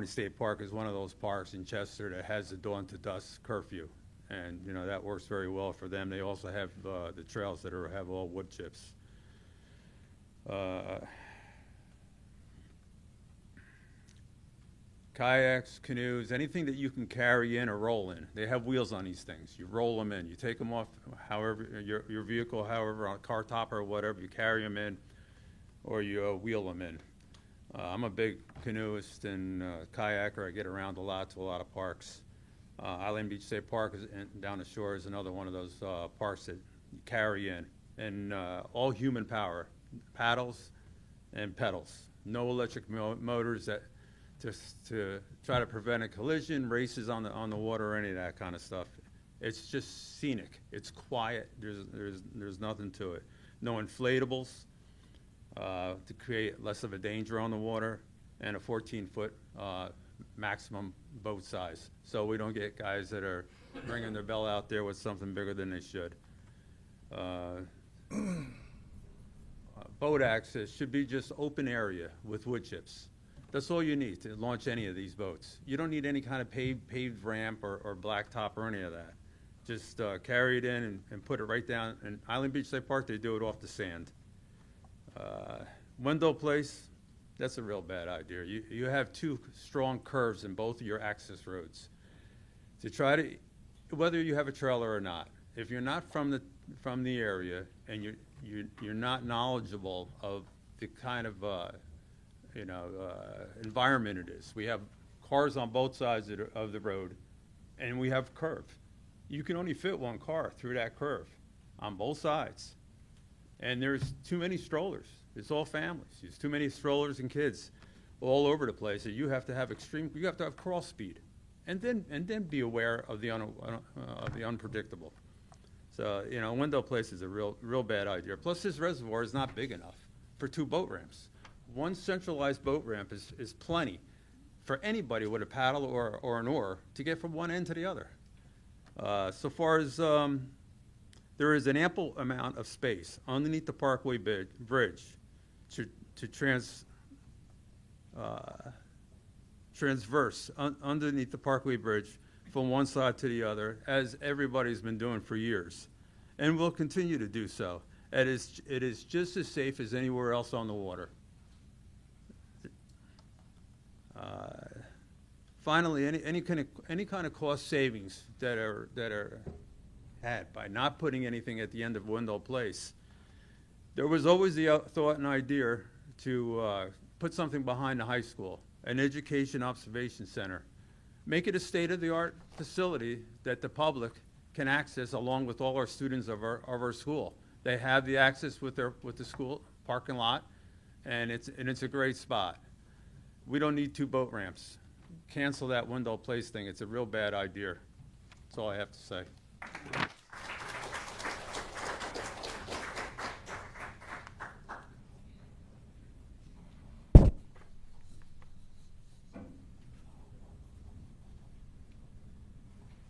State Park is one of those parks in Chester that has the dawn to dusk curfew, and that works very well for them. They also have the trails that have all wood chips. Kayaks, canoes, anything that you can carry in or roll in. They have wheels on these things. You roll them in. You take them off, however your vehicle, however, on a car topper or whatever. You carry them in, or you wheel them in. I'm a big canoeist and kayaker. I get around a lot to a lot of parks. Island Beach State Park down the shore is another one of those parks that you carry in, and all human power, paddles and pedals. No electric motors that just to try to prevent a collision, races on the water, or any of that kind of stuff. It's just scenic. It's quiet. There's nothing to it. No inflatables to create less of a danger on the water, and a 14-foot maximum boat size. So we don't get guys that are bringing their bell out there with something bigger than they should. Boat access should be just open area with wood chips. That's all you need to launch any of these boats. You don't need any kind of paved ramp or blacktop or any of that. Just carry it in and put it right down. In Island Beach State Park, they do it off the sand. Wendell Place, that's a real bad idea. You have two strong curves in both of your access roads. To try to, whether you have a trailer or not, if you're not from the area and you're not knowledgeable of the kind of environment it is. We have cars on both sides of the road, and we have curve. You can only fit one car through that curve on both sides. And there's too many strollers. It's all families. There's too many strollers and kids all over the place. You have to have you have to have cross speed, and then be aware of the unpredictable. So, Wendell Place is a real bad idea. Plus, this reservoir is not big enough for two boat ramps. One centralized boat ramp is plenty for anybody with a paddle or an oar to get from one end to the other. So far as there is an ample amount of space underneath the Parkway Bridge to transverse underneath the Parkway Bridge from one side to the other, as everybody's been doing for years, and will continue to do so. It is just as safe as anywhere else on the water. Finally, any kind of cost savings that are had by not putting anything at the end of Wendell Place. There was always the thought and idea to put something behind the high school, an education observation center. Make it a state-of-the-art facility that the public can access along with all our students of our school. They have the access with the school parking lot, and it's a great spot. We don't need two boat ramps. Cancel that Wendell Place thing. It's a real bad idea. That's all I have to say.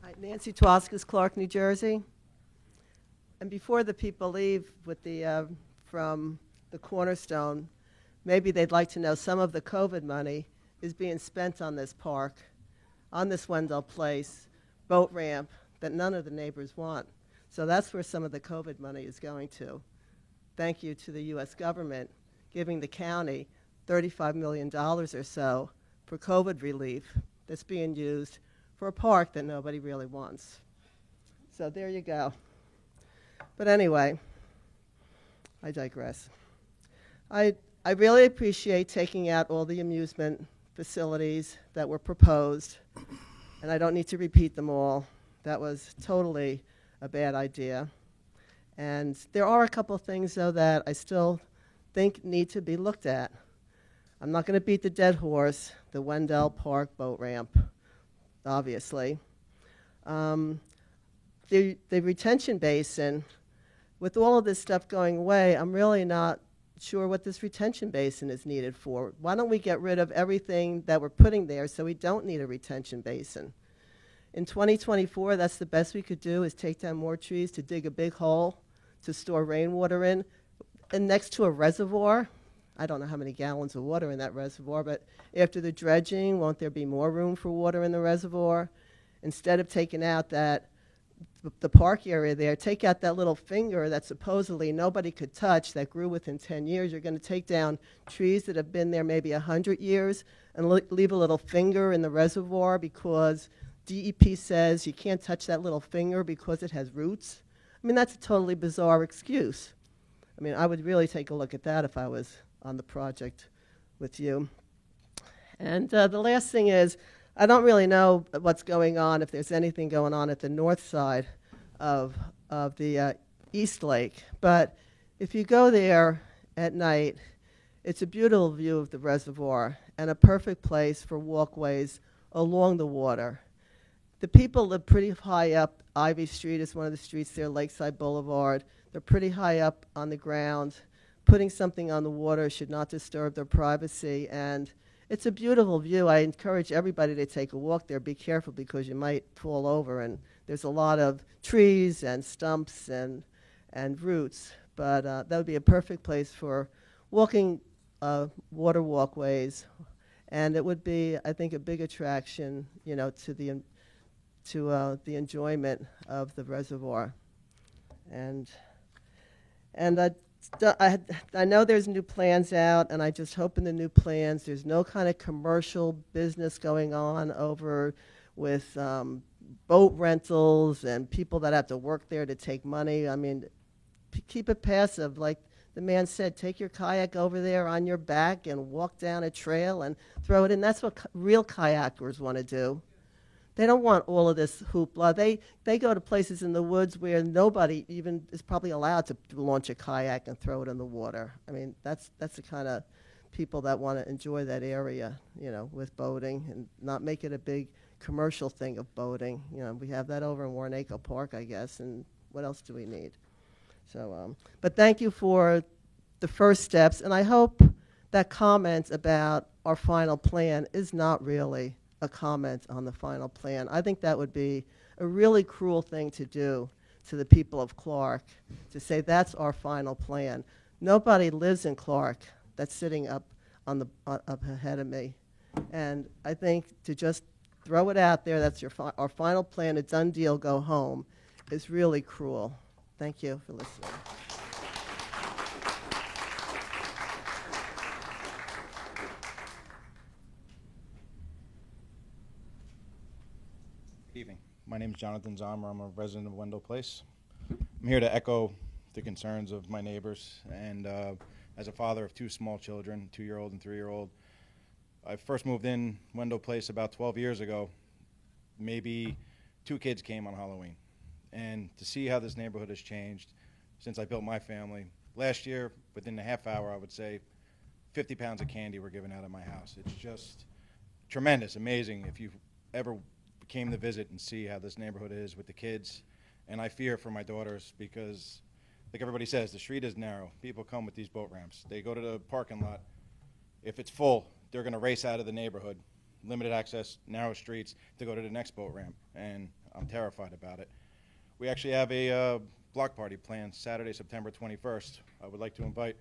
Hi, Nancy Twaskis, Clark, New Jersey. And before the people leave with from the Cornerstone, maybe they'd like to know some of the COVID money is being spent on this park, on this Wendell Place boat ramp that none of the neighbors want. So that's where some of the COVID money is going to. Thank you to the U.S. government giving the county $35 million or so for COVID relief that's being used for a park that nobody really wants. So there you go. But anyway, I digress. I really appreciate taking out all the amusement facilities that were proposed, and I don't need to repeat them all. That was totally a bad idea. And there are a couple things, though, that I still think need to be looked at. I'm not going to beat the dead horse, the Wendell Park boat ramp, obviously. The retention basin, with all of this stuff going away, I'm really not sure what this retention basin is needed for. Why don't we get rid of everything that we're putting there so we don't need a retention basin? In 2024, that's the best we could do, is take down more trees to dig a big hole to store rainwater in. And next to a reservoir, I don't know how many gallons of water in that reservoir, but after the dredging, won't there be more room for water in the reservoir? Instead of taking out the park area there, take out that little finger that supposedly nobody could touch that grew within 10 years. You're going to take down trees that have been there maybe 100 years and leave a little finger in the reservoir because DEP says you can't touch that little finger because it has roots. I mean, that's a totally bizarre excuse. I mean, I would really take a look at that if I was on the project with you. And the last thing is, I don't really know what's going on, if there's anything going on at the north side of the East Lake. But if you go there at night, It's a beautiful view of the reservoir and a perfect place for walkways along the water. The people live pretty high up. Ivy Street is one of the streets there, Lakeside Boulevard. They're pretty high up on the ground. Putting something on the water should not disturb their privacy, and it's a beautiful view. I encourage everybody to take a walk there. Be careful because you might fall over, and there's a lot of trees and stumps and roots, but that would be a perfect place for walking water walkways, and it would be, I think, a big attraction, you know, to the enjoyment of the reservoir. And I know there's new plans out, and I just hope in the new plans there's no kind of commercial business going on over with boat rentals and people that have to work there to take money. I mean, keep it passive. Like the man said, take your kayak over there on your back and walk down a trail and throw it in. That's what real kayakers want to do. They don't want all of this hoopla. They go to places in the woods where nobody even is probably allowed to launch a kayak and throw it in the water. I mean, that's the kind of people that want to enjoy that area, you know, with boating and not make it a big commercial thing of boating. You know, we have that over in Warnaco Park, I guess, and what else do we need? So, but thank you for the first steps, and I hope that comment about our final plan is not really a comment on the final plan. I think that would be a really cruel thing to do to the people of Clark, to say that's our final plan. Nobody lives in Clark that's sitting up on the up ahead of me, and I think to just throw it out there, that's our final plan, a done deal, go home, is really cruel. Thank you for listening. Good evening. My name is Jonathan Zomer. I'm a resident of Wendell Place. I'm here to echo the concerns of my neighbors, and as a father of two small children, 2-year-old and 3-year-old, I first moved in Wendell Place about 12 years ago. Maybe 2 kids came on Halloween. And to see how this neighborhood has changed since I built my family, last year, within a half hour, I would say 50 pounds of candy were given out of my house. It's just tremendous, amazing if you ever came to visit and see how this neighborhood is with the kids. And I fear for my daughters because, like everybody says, the street is narrow. People come with these boat ramps. They go to the parking lot. If it's full, they're going to race out of the neighborhood, limited access, narrow streets, to go to the next boat ramp. And I'm terrified about it. We actually have a block party planned Saturday, September 21st. I would like to invite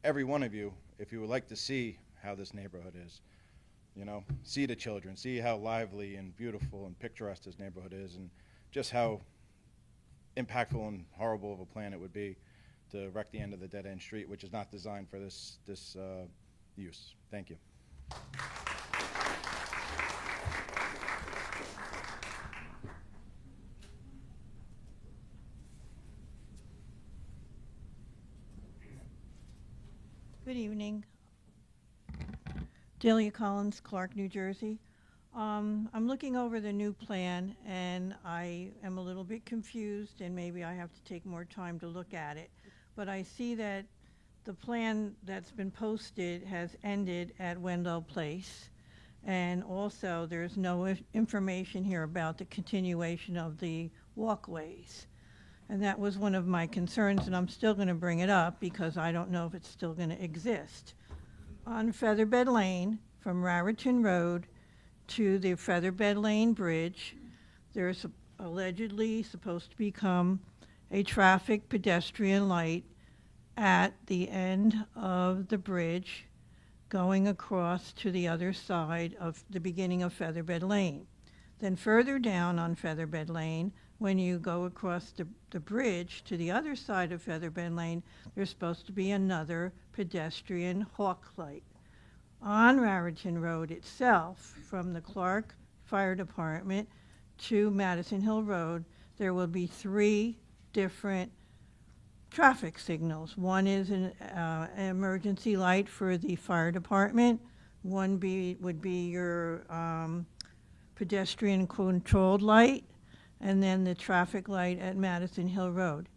every one of you, if you would like to see how this neighborhood is. You know, see the children, see how lively and beautiful and picturesque this neighborhood is, and just how impactful and horrible of a plan it would be to wreck the end of the dead-end street, which is not designed for this use. Thank you. Good evening. Delia Collins, Clark, New Jersey. I'm looking over the new plan, and I am a little bit confused, and maybe I have to take more time to look at it. But I see that the plan that's been posted has ended at Wendell Place, and also there's no information here about the continuation of the walkways. And that was one of my concerns, and I'm still going to bring it up because I don't know if it's still going to exist. On Featherbed Lane, from Raritan Road to the Featherbed Lane Bridge, there's allegedly supposed to become a traffic pedestrian light at the end of the bridge going across to the other side of the beginning of Featherbed Lane. Then further down on Featherbed Lane, when you go across the bridge to the other side of Featherbed Lane, there's supposed to be another pedestrian hawk light. On Raritan Road itself, from the Clark Fire Department to Madison Hill Road, there will be 3 different traffic signals. One is an emergency light for the fire department. One would be your pedestrian controlled light, and then the traffic light at Madison Hill Road.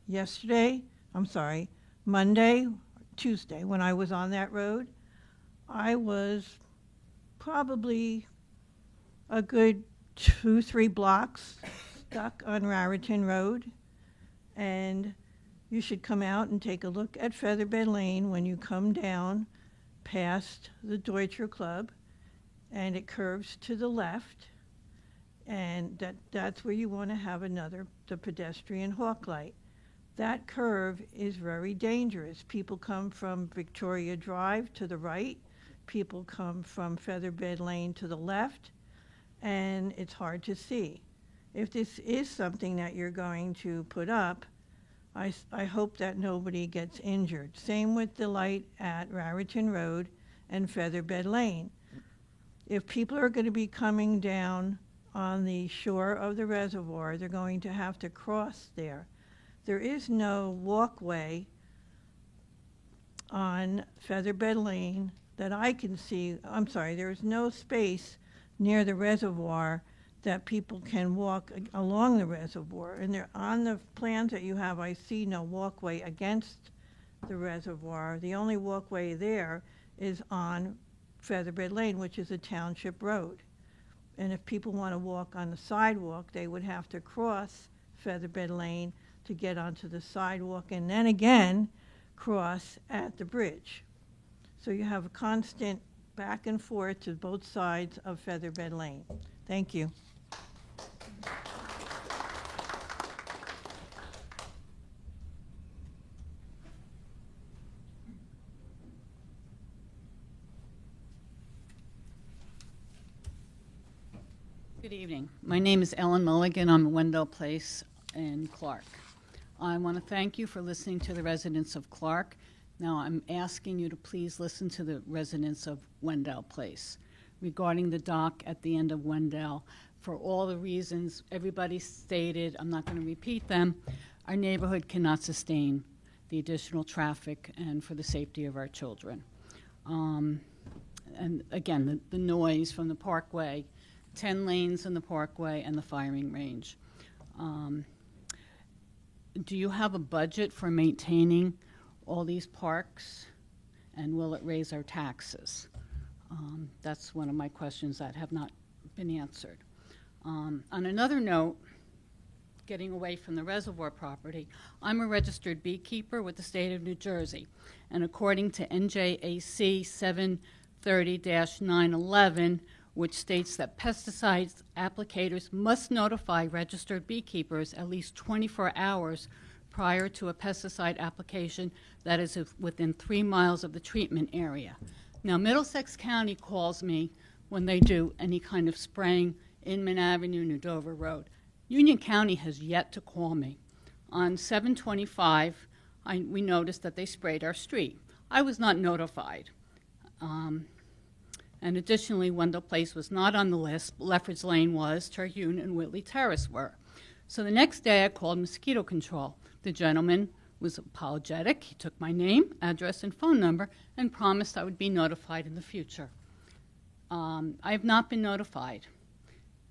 Tuesday, when I was on that road, I was probably a good 2-3 blocks stuck on Raritan Road, and you should come out and take a look at Featherbed Lane when you come down past the Deutscher Club, and it curves to the left, and that's where you want to have the pedestrian hawk light. That curve is very dangerous. People come from Victoria Drive to the right, people come from Featherbed Lane to the left, and it's hard to see. If this is something that you're going to put up, I hope that nobody gets injured. Same with the light at Raritan Road and Featherbed Lane. If people are going to be coming down on the shore of the reservoir, they're going to have to cross there. There is no walkway on Featherbed Lane that I can see. I'm sorry, there is no space near the reservoir that people can walk along the reservoir. And there, on the plans that you have, I see no walkway against the reservoir. The only walkway there is on Featherbed Lane, which is a township road. And if people want to walk on the sidewalk, they would have to cross Featherbed Lane to get onto the sidewalk, and then again cross at the bridge. So you have a constant back and forth to both sides of Featherbed Lane. Thank you. Good evening. My name is Ellen Mulligan. I'm at Wendell Place in Clark. I want to thank you for listening to the residents of Clark. Now I'm asking you to please listen to the residents of Wendell Place regarding the dock at the end of Wendell. For all the reasons everybody stated, I'm not going to repeat them, our neighborhood cannot sustain the additional traffic and for the safety of our children. And again, the noise from the parkway, 10 lanes in the parkway and the firing range. Do you have a budget for maintaining all these parks, and will it raise our taxes? That's one of my questions that have not been answered. On another note, getting away from the reservoir property, I'm a registered beekeeper with the state of New Jersey, and according to NJAC 730-911, which states that pesticides applicators must notify registered beekeepers at least 24 hours prior to a pesticide application that is within 3 miles of the treatment area. Now, Middlesex County calls me when they do any kind of spraying Inman Avenue, New Dover Road. Union County has yet to call me. On 7/25, we noticed that they sprayed our street. I was not notified. And additionally, Wendell Place was not on the list, but Lefford's Lane was, Terhune and Whitley Terrace were. So the next day I called mosquito control. The gentleman was apologetic. He took my name, address, and phone number and promised I would be notified in the future. I have not been notified.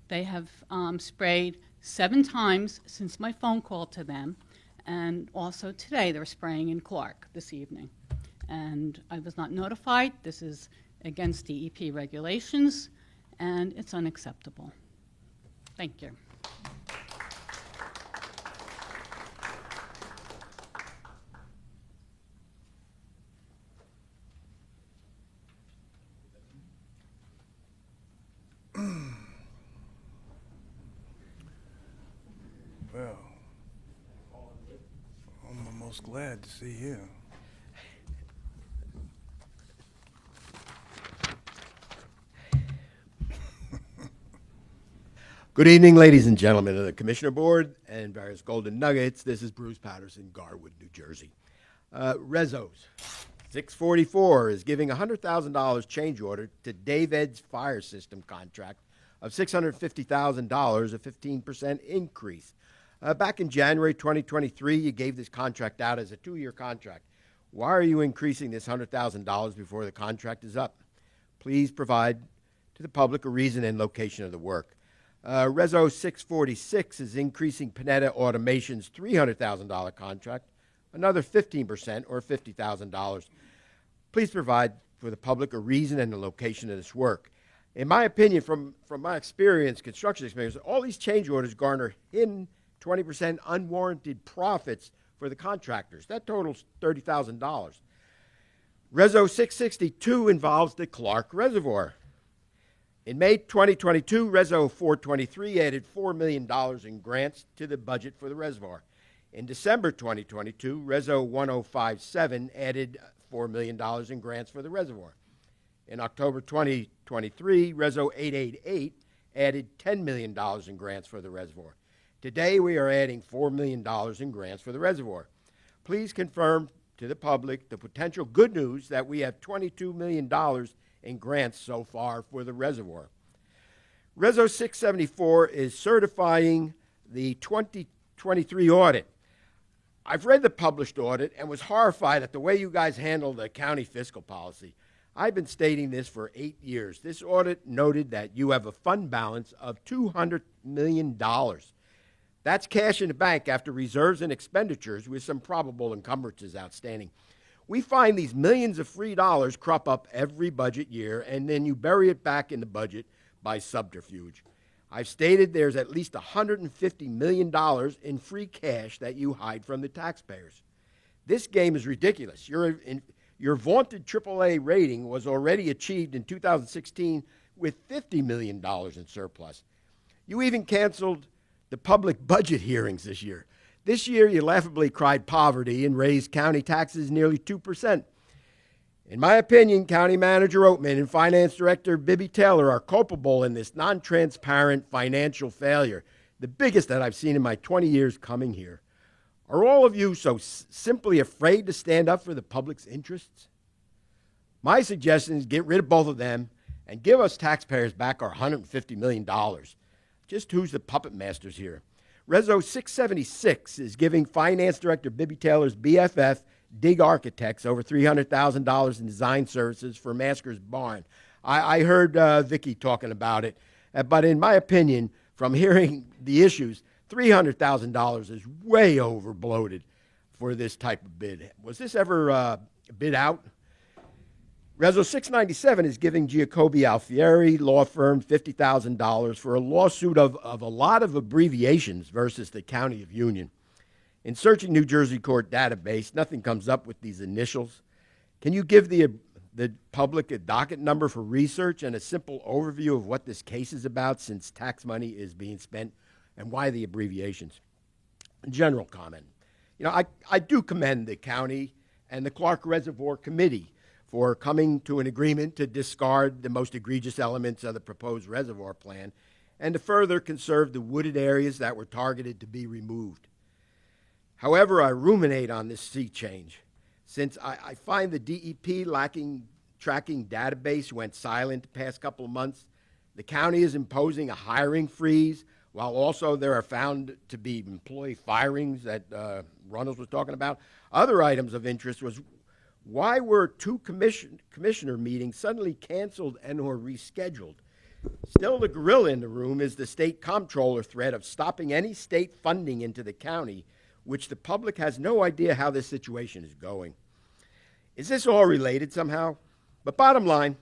They have sprayed 7 times since my phone call to them, and also today they're spraying in Clark this evening. And I was not notified. This is against DEP regulations, and it's unacceptable. Thank you. Well, I'm almost glad to see you. Good evening, ladies and gentlemen of the Commissioner Board and various Golden Nuggets. This is Bruce Patterson, Garwood, New Jersey. Rezos, 644 is giving a $100,000 change order to Dave Ed's fire system contract of $650,000, a 15% increase. Back in January 2023, you gave this contract out as a 2-year contract. Why are you increasing this $100,000 before the contract is up? Please provide to the public a reason and location of the work. Reso 646 is increasing Panetta Automation's $300,000 contract, another 15% or $50,000. Please provide for the public a reason and the location of this work. In my opinion, from my experience, construction experience, all these change orders garner hidden 20% unwarranted profits for the contractors. That totals $30,000. Reso 662 involves the Clark Reservoir. In May 2022, Reso 423 added $4 million in grants to the budget for the reservoir. In December 2022, Reso 1057 added $4 million in grants for the reservoir. In October 2023, Reso 888 added $10 million in grants for the reservoir. Today, we are adding $4 million in grants for the reservoir. Please confirm to the public the potential good news that we have $22 million in grants so far for the reservoir. Reso 674 is certifying the 2023 audit. I've read the published audit and was horrified at the way you guys handle the county fiscal policy. I've been stating this for 8 years. This audit noted that you have a fund balance of $200 million. That's cash in the bank after reserves and expenditures with some probable encumbrances outstanding. We find these millions of free dollars crop up every budget year, and then you bury it back in the budget by subterfuge. I've stated there's at least $150 million in free cash that you hide from the taxpayers. This game is ridiculous. Your vaunted AAA rating was already achieved in 2016 with $50 million in surplus. You even canceled the public budget hearings this year. This year, you laughably cried poverty and raised county taxes nearly 2%. In my opinion, County Manager Oatman and Finance Director Bibby Taylor are culpable in this non-transparent financial failure, the biggest that I've seen in my 20 years coming here. Are all of you so simply afraid to stand up for the public's interests? My suggestion is get rid of both of them and give us taxpayers back our $150 million. Just who's the puppet masters here? Reso 676 is giving Finance Director Bibby Taylor's BFF, Dig Architects, over $300,000 in design services for Masker's Barn. I heard Vicki talking about it, but in my opinion, from hearing the issues, $300,000 is way over bloated for this type of bid. Was this ever bid out? Reso 697 is giving Giacobbe Alfieri law firm $50,000 for a lawsuit of a lot of abbreviations versus the County of Union. In searching New Jersey court database, nothing comes up with these initials. Can you give the public a docket number for research and a simple overview of what this case is about, since tax money is being spent, and why the abbreviations? General comment. You know, I do commend the county and the Clark Reservoir Committee for coming to an agreement to discard the most egregious elements of the proposed reservoir plan and to further conserve the wooded areas that were targeted to be removed. However, I ruminate on this sea change, since I find the DEP tracking database went silent the past couple of months. The county is imposing a hiring freeze, while also there are found to be employee firings that Runnels was talking about. Other items of interest was, why were two commissioner meetings suddenly canceled and or rescheduled? Still, the gorilla in the room is the state comptroller threat of stopping any state funding into the county, which the public has no idea how this situation is going. Is this all related somehow? But bottom line,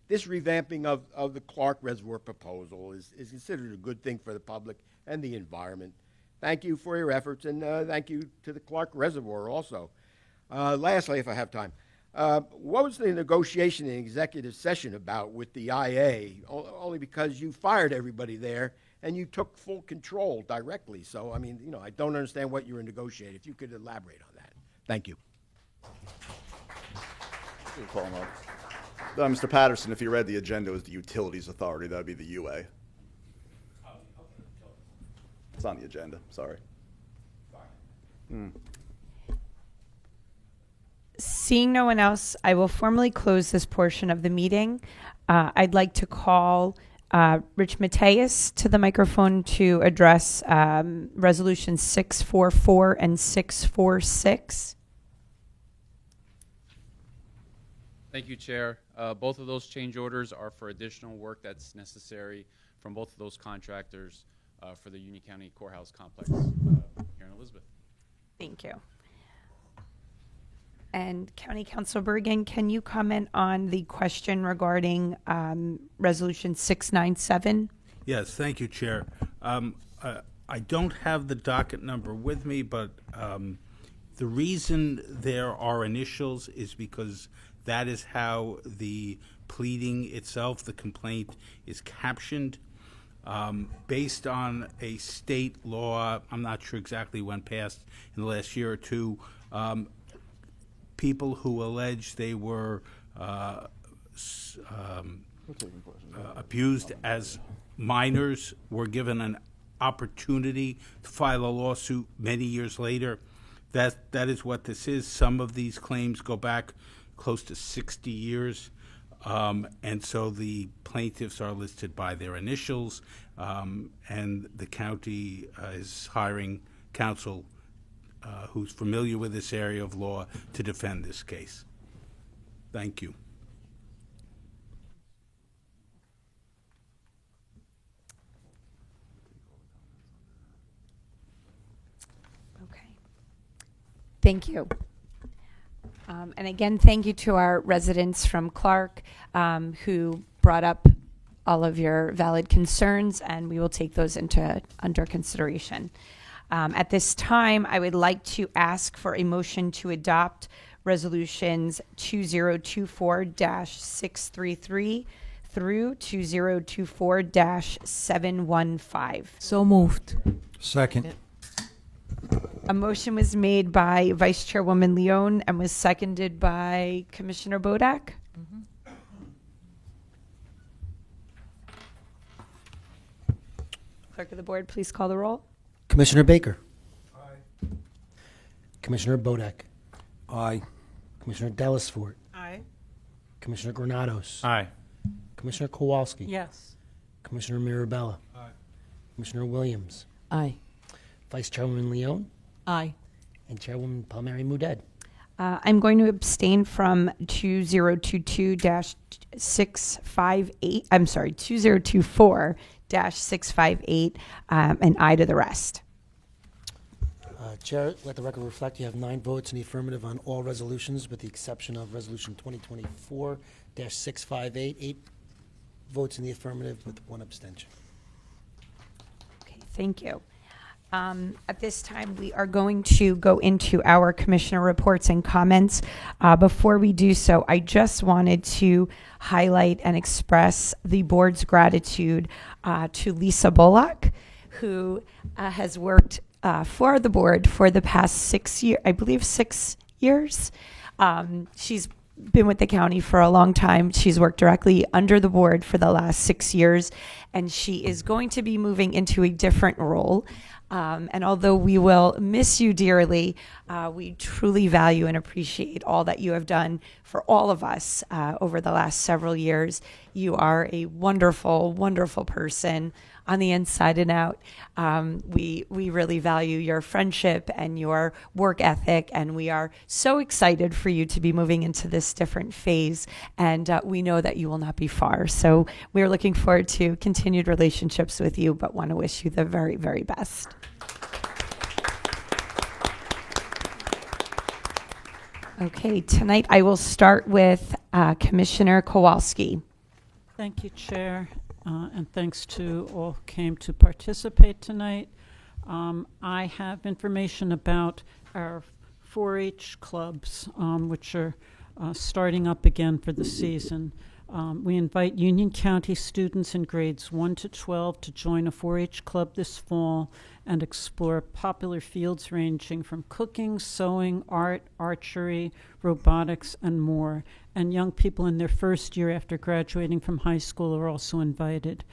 this revamping of the Clark Reservoir proposal is considered a good thing for the public and the environment. Thank you for your efforts, and thank you to the Clark Reservoir also. Lastly, if I have time, what was the negotiation in executive session about with the IA? Only because you fired everybody there and you took full control directly. So, I mean, you know, I don't understand what you were negotiating. If you could elaborate on that. Thank you. We'll call him up. Mr. Patterson, if you read the agenda, it was the Utilities Authority. That would be the UA. It's on the agenda. Sorry. Seeing no one else, I will formally close this portion of the meeting. I'd like to call Rich Mateus to the microphone to address Resolution 644 and 646. Thank you, Chair. Both of those change orders are for additional work that's necessary from both of those contractors for the Union County Courthouse Complex here in Elizabeth. Thank you. And County Council Bergen, can you comment on the question regarding Resolution 697? Yes, thank you, Chair. I don't have the docket number with me, but the reason there are initials is because that is how the pleading itself, the complaint, is captioned. Based on a state law, I'm not sure exactly when passed in the last year or two, people who allege they were abused as minors were given an opportunity to file a lawsuit many years later. That is what this is. Some of these claims go back close to 60 years. And so the plaintiffs are listed by their initials, and the county is hiring counsel who's familiar with this area of law to defend this case. Thank you. Okay. Thank you. And again, thank you to our residents from Clark who brought up all of your valid concerns, and we will take those under consideration. At this time, I would like to ask for a motion to adopt resolutions 2024-633 through 2024-715. So moved. Second. A motion was made by Vice Chairwoman Leone and was seconded by Commissioner Bodak. Clerk of the Board, please call the roll. Commissioner Baker. Aye. Commissioner Bodak. Aye. Commissioner Dellisfort. Aye. Commissioner Granados. Aye. Commissioner Kowalski. Yes. Commissioner Mirabella. Aye. Commissioner Williams. Aye. Vice Chairwoman Leone. Aye. And Chairwoman Palmieri Muedad. I'm going to abstain from 2022-658. I'm sorry, 2024-658, and aye to the rest. Chair, let the record reflect you have 9 votes in the affirmative on all resolutions with the exception of Resolution 2024-658. 8 votes in the affirmative with 1 abstention. Okay, thank you. At this time, we are going to go into our commissioner reports and comments. Before we do so, I just wanted to highlight and express the board's gratitude to Lisa Bullock, who has worked for the board for the past 6 years, I believe 6 years. She's been with the county for a long time. She's worked directly under the board for the last 6 years, and she is going to be moving into a different role. And although we will miss you dearly, we truly value and appreciate all that you have done for all of us over the last several years. You are a wonderful, wonderful person on the inside and out. We really value your friendship and your work ethic, and we are so excited for you to be moving into this different phase, and we know that you will not be far. So we're looking forward to continued relationships with you, but want to wish you the very, very best. Okay, tonight I will start with Commissioner Kowalski. Thank you, Chair, and thanks to all who came to participate tonight. I have information about our 4-H clubs, which are starting up again for the season. We invite Union County students in grades 1 to 12 to join a 4-H club this fall and explore popular fields ranging from cooking, sewing, art, archery, robotics, and more. And young people in their first year after graduating from high school are also invited.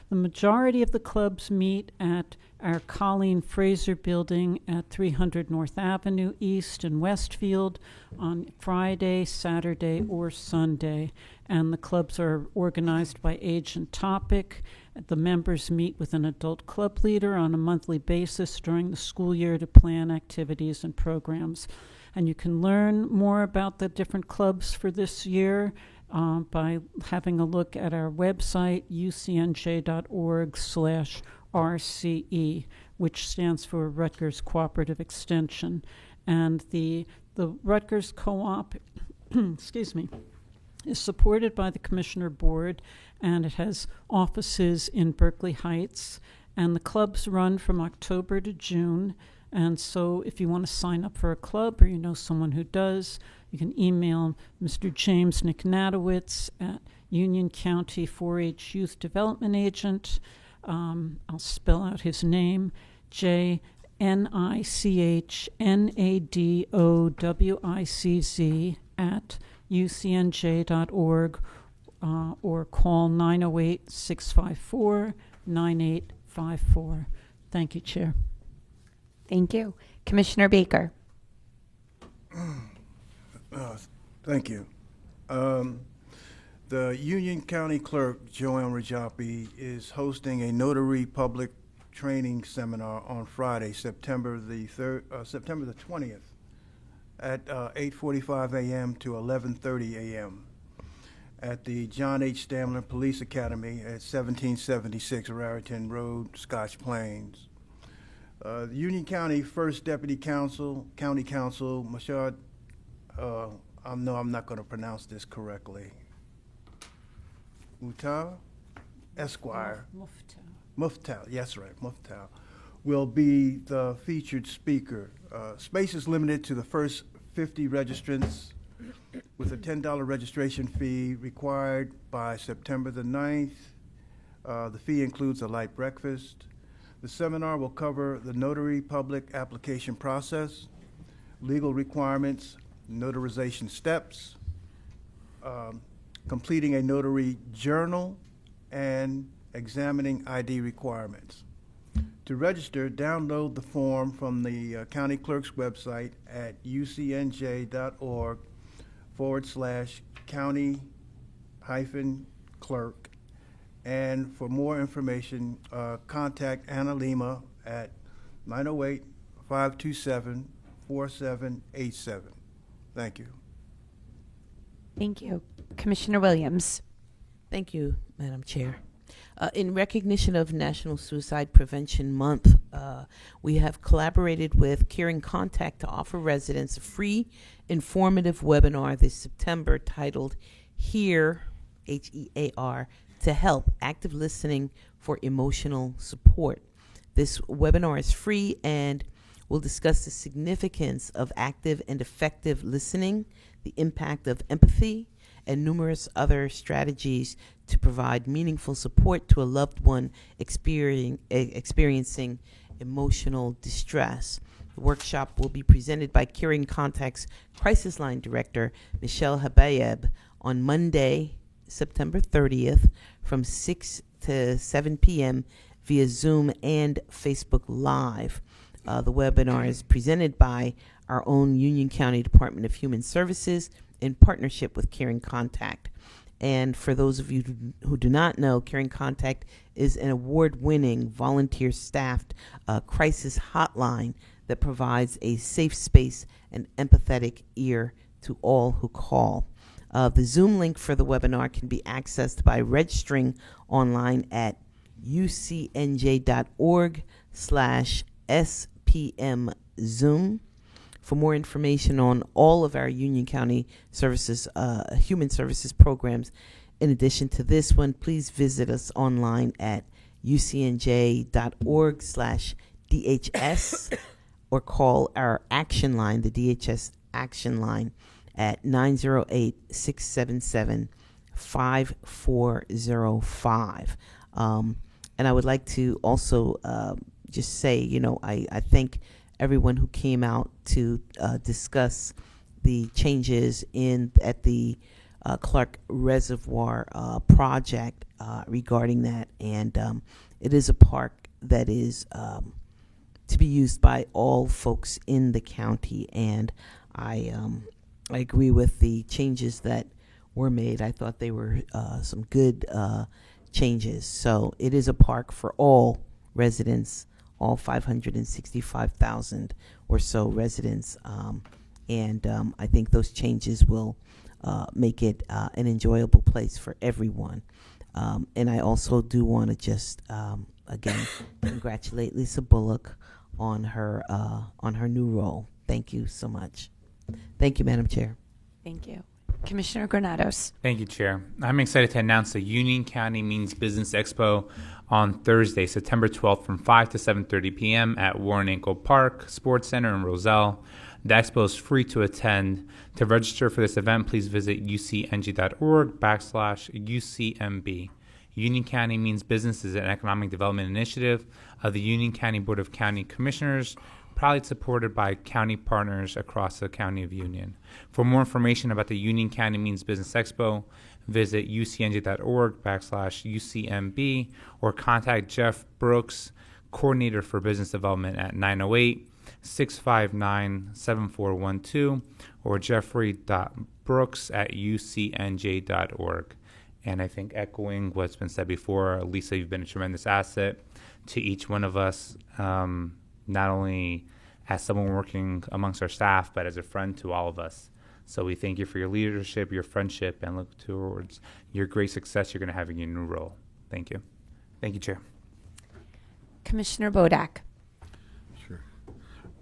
The majority of the clubs meet at our Colleen Fraser building at 300 North Avenue East in Westfield on Friday, Saturday, or Sunday. And the clubs are organized by age and topic. The members meet with an adult club leader on a monthly basis during the school year to plan activities and programs. And you can learn more about the different clubs for this year by having a look at our website, ucnj.org/RCE, which stands for Rutgers Cooperative Extension. And the The Rutgers Co-op, excuse me, is supported by the Commissioner Board, and it has offices in Berkeley Heights. And the clubs run from October to June. And so if you want to sign up for a club or you know someone who does, you can email Mr. James Nicknatowitz at Union County 4-H Youth Development Agent. I'll spell out his name, JNICHNADOWICZ at ucnj.org, or call 908-654-9854. Thank you, Chair. Thank you. Commissioner Baker. Thank you. The Union County Clerk, Joanne Rajapi, is hosting a notary public training seminar on Friday, September the 20th at 8:45 a.m. to 11:30 a.m. at the John H. Stamler Police Academy at 1776 Raritan Road, Scotch Plains. The Union County First Deputy County Counsel, Mashad, I know I'm not going to pronounce this correctly. Mutal, Esquire. Muftal, yes, right, Muftal, will be the featured speaker. Space is limited to the first 50 registrants with a $10 registration fee required by September the 9th. The fee includes a light breakfast. The seminar will cover the notary public application process, legal requirements, notarization steps, completing a notary journal, and examining ID requirements. To register, download the form from the county clerk's website at ucnj.org/county-clerk. And for more information, contact Anna Lima at 908-527-4787. Thank you. Thank you. Commissioner Williams. Thank you, Madam Chair. In recognition of National Suicide Prevention Month, we have collaborated with Caring Contact to offer residents a free, informative webinar this September titled HEAR, H-E-A-R, to help active listening for emotional support. This webinar is free and will discuss the significance of active and effective listening, the impact of empathy, and numerous other strategies to provide meaningful support to a loved one experiencing emotional distress. The workshop will be presented by Caring Contact's Crisis Line Director, Michelle Habayeb, on Monday, September 30th from 6 to 7 p.m. via Zoom and Facebook Live. The webinar is presented by our own Union County Department of Human Services in partnership with Caring Contact. And for those of you who do not know, Caring Contact is an award-winning, volunteer-staffed crisis hotline that provides a safe space and empathetic ear to all who call. The Zoom link for the webinar can be accessed by registering online at ucnj.org/SPMZoom. For more information on all of our Union County Services, Human Services programs, in addition to this one, please visit us online at ucnj.org/DHS or call our action line, the DHS action line, at 908-677-5405. And I would like to also just say, I thank everyone who came out to discuss the changes at the Clark Reservoir project regarding that. And it is a park that is to be used by all folks in the county. And I agree with the changes that were made. I thought they were some good changes. So it is a park for all residents, all 565,000 or so residents. And I think those changes will make it an enjoyable place for everyone. And I also do want to just, again, congratulate Lisa Bullock on her new role. Thank you so much. Thank you, Madam Chair. Thank you. Commissioner Granados. Thank you, Chair. I'm excited to announce the Union County Means Business Expo on Thursday, September 12th from 5 to 7:30 p.m. at Warren Ankle Park Sports Center in Roselle. The expo is free to attend. To register for this event, please visit ucng.org/UCMB. Union County Means Business is an economic development initiative of the Union County Board of County Commissioners, proudly supported by county partners across the County of Union. For more information about the Union County Means Business Expo, visit ucnj.org/UCMB or contact Jeff Brooks, Coordinator for Business Development at 908-659-7412 or jeffrey.brooks@ucnj.org. And I think echoing what's been said before, Lisa, you've been a tremendous asset to each one of us, not only as someone working amongst our staff, but as a friend to all of us. So we thank you for your leadership, your friendship, and look towards your great success you're going to have in your new role. Thank you. Thank you, Chair. Commissioner Bodak.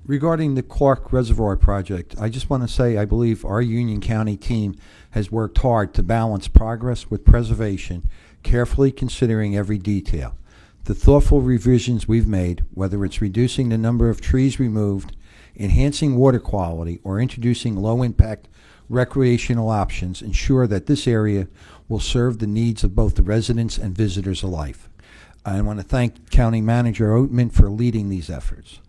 Regarding the Clark Reservoir project, I just want to say I believe our Union County team has worked hard to balance progress with preservation, carefully considering every detail. The thoughtful revisions we've made, whether it's reducing the number of trees removed, enhancing water quality, or introducing low-impact recreational options, ensure that this area will serve the needs of both the residents and visitors alike. I want to thank County Manager Oatman for leading these efforts.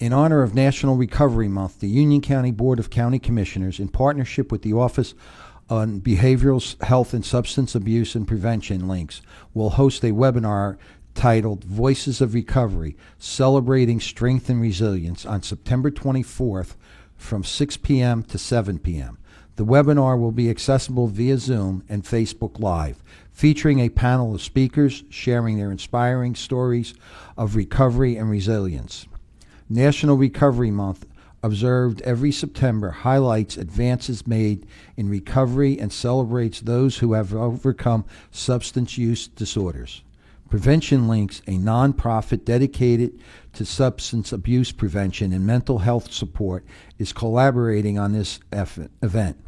In honor of National Recovery Month, the Union County Board of County Commissioners, in partnership with the Office on Behavioral Health and Substance Abuse and Prevention Links, will host a webinar titled Voices of Recovery, Celebrating Strength and Resilience on September 24th from 6 p.m. to 7 p.m. The webinar will be accessible via Zoom and Facebook Live, featuring a panel of speakers sharing their inspiring stories of recovery and resilience. National Recovery Month, observed every September, highlights advances made in recovery and celebrates those who have overcome substance use disorders. Prevention Links, a nonprofit dedicated to substance abuse prevention and mental health support, is collaborating on this event.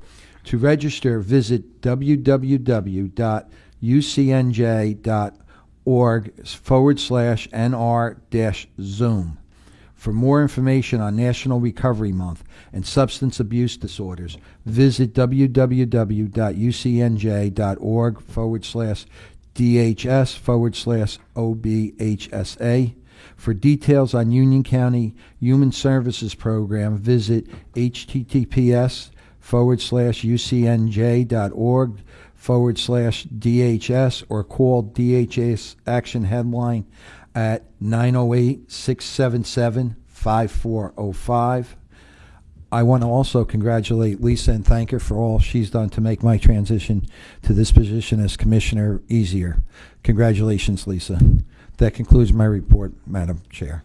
To register, visit www.ucnj.org/NR-Zoom. For more information on National Recovery Month and substance abuse disorders, visit www.ucnj.org/DHS/OBHSA. For details on Union County Human Services Program, visit https://ucnj.org/DHS or call DHS Action Headline at 908-677-5405. I want to also congratulate Lisa and thank her for all she's done to make my transition to this position as Commissioner easier. Congratulations, Lisa. That concludes my report, Madam Chair.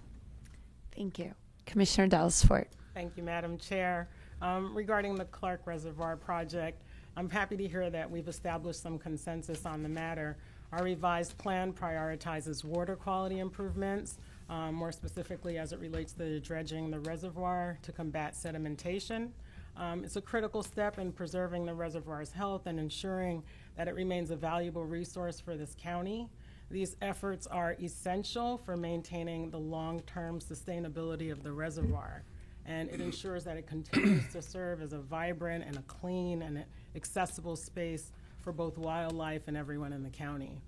Thank you. Commissioner Dallas Fort. Thank you, Madam Chair. Regarding the Clark Reservoir project, I'm happy to hear that we've established some consensus on the matter. Our revised plan prioritizes water quality improvements, more specifically as it relates to dredging the reservoir to combat sedimentation. It's a critical step in preserving the reservoir's health and ensuring that it remains a valuable resource for this county. These efforts are essential for maintaining the long-term sustainability of the reservoir, and it ensures that it continues to serve as a vibrant and a clean and accessible space for both wildlife and everyone in the county.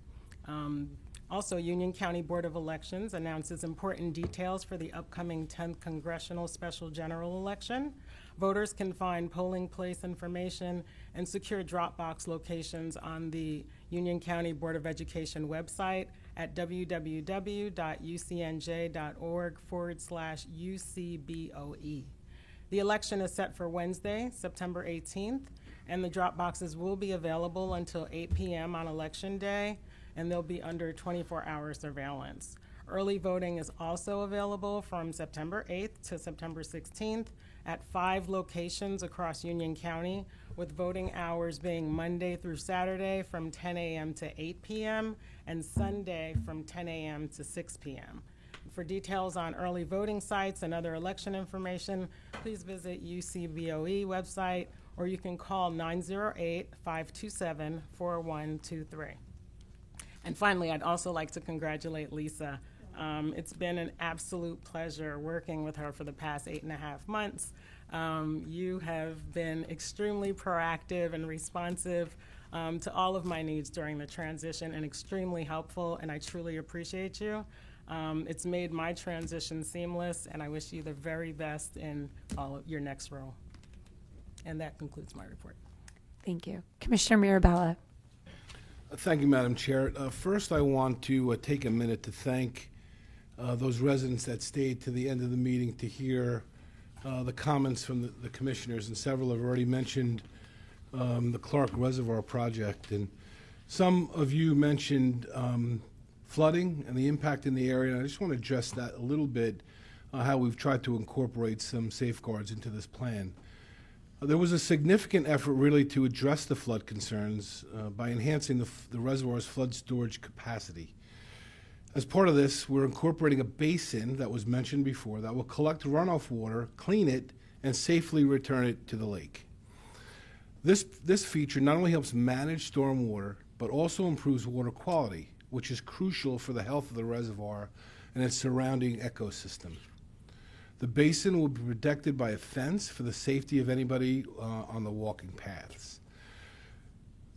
Also, Union County Board of Elections announces important details for the upcoming 10th Congressional Special General Election. Voters can find polling place information and secure Dropbox locations on the Union County Board of Education website at www.ucnj.org/UCBOE. The election is set for Wednesday, September 18th, and the drop boxes will be available until 8 p.m. on Election Day, and they'll be under 24-hour surveillance. Early voting is also available from September 8th to September 16th at 5 locations across Union County, with voting hours being Monday through Saturday from 10 a.m. to 8 p.m. and Sunday from 10 a.m. to 6 p.m. For details on early voting sites and other election information, please visit UCBOE website, or you can call 908-527-4123. And finally, I'd also like to congratulate Lisa. It's been an absolute pleasure working with her for the past 8.5 months. You have been extremely proactive and responsive to all of my needs during the transition, and extremely helpful, and I truly appreciate you. It's made my transition seamless, and I wish you the very best in all of your next role. And that concludes my report. Thank you. Commissioner Mirabella. Thank you, Madam Chair. First, I want to take a minute to thank those residents that stayed to the end of the meeting to hear the comments from the commissioners, and several have already mentioned the Clark Reservoir project. And some of you mentioned flooding and the impact in the area, and I just want to address that a little bit, how we've tried to incorporate some safeguards into this plan. There was a significant effort really to address the flood concerns by enhancing the reservoir's flood storage capacity. As part of this, we're incorporating a basin that was mentioned before that will collect runoff water, clean it, and safely return it to the lake. This feature not only helps manage stormwater, but also improves water quality, which is crucial for the health of the reservoir and its surrounding ecosystem. The basin will be protected by a fence for the safety of anybody on the walking paths.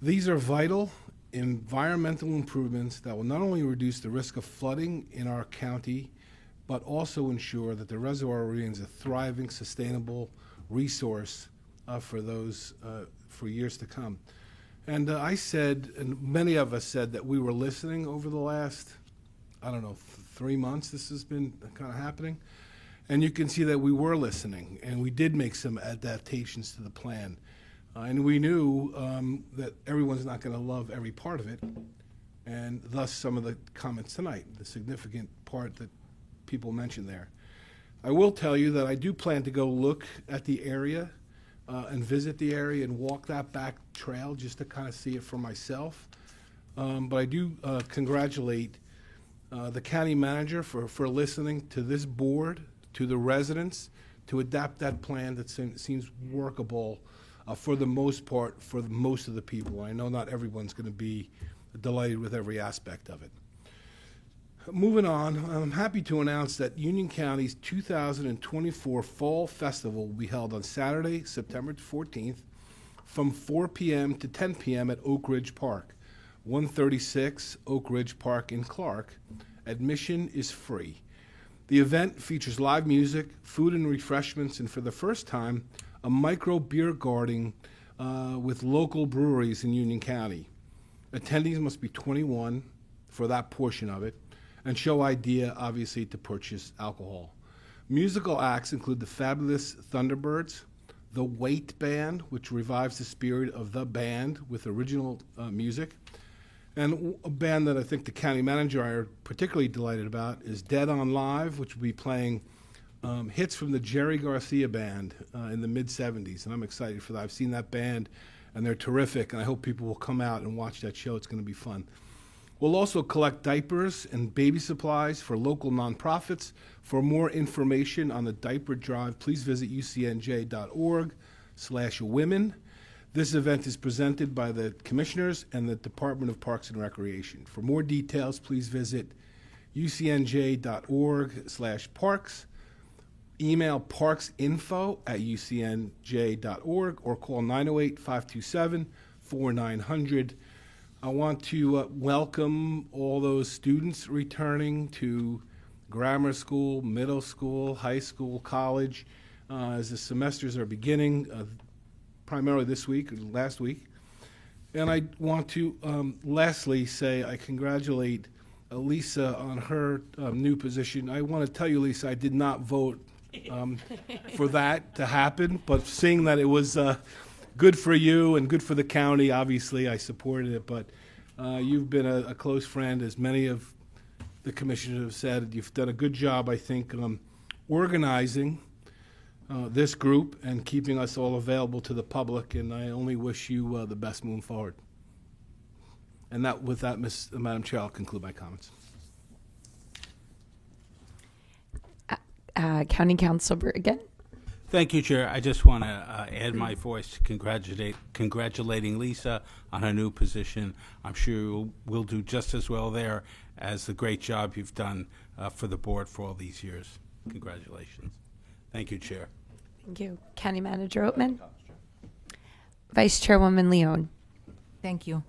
These are vital environmental improvements that will not only reduce the risk of flooding in our county, but also ensure that the reservoir remains a thriving, sustainable resource for years to come. And I said, and many of us said, that we were listening over the last, 3 months this has been kind of happening. And you can see that we were listening, and we did make some adaptations to the plan. And we knew that everyone's not going to love every part of it, and thus some of the comments tonight, the significant part that people mentioned there. I will tell you that I do plan to go look at the area and visit the area and walk that back trail just to kind of see it for myself. But I do congratulate the county manager for listening to this board, to the residents, to adapt that plan that seems workable for the most part for most of the people. I know not everyone's going to be delighted with every aspect of it. Moving on, I'm happy to announce that Union County's 2024 Fall Festival will be held on Saturday, September 14th, from 4 p.m. to 10 p.m. at Oak Ridge Park, 136 Oak Ridge Park in Clark. Admission is free. The event features live music, food and refreshments, and for the first time, a micro beer garden with local breweries in Union County. Attendees must be 21 for that portion of it, and show ID, obviously, to purchase alcohol. Musical acts include the Fabulous Thunderbirds, the Wait Band, which revives the spirit of the band with original music, and a band that I think the county manager and I are particularly delighted about is Dead on Live, which will be playing hits from the Jerry Garcia Band in the mid-'70s, and I'm excited for that. I've seen that band, and they're terrific, and I hope people will come out and watch that show. It's going to be fun. We'll also collect diapers and baby supplies for local nonprofits. For more information on the diaper drive, please visit ucnj.org/women. This event is presented by the Commissioners and the Department of Parks and Recreation. For more details, please visit ucnj.org/parks. Email parksinfo@ucnj.org or call 908-527-4900. I want to welcome all those students returning to grammar school, middle school, high school, college, as the semesters are beginning, primarily this week and last week. And I want to lastly say I congratulate Lisa on her new position. I want to tell you, Lisa, I did not vote for that to happen, but seeing that it was good for you and good for the county, obviously I supported it, but you've been a close friend, as many of the commissioners have said. You've done a good job, I think, organizing this group and keeping us all available to the public, and I only wish you the best moving forward. And with that, Madam Chair, I'll conclude my comments. County Council Bergen. Thank you, Chair. I just want to add my voice to congratulating Lisa on her new position. I'm sure we'll do just as well there as the great job you've done for the board for all these years. Congratulations. Thank you, Chair. Thank you. County Manager Oatman. Vice Chairwoman Leone. Thank you.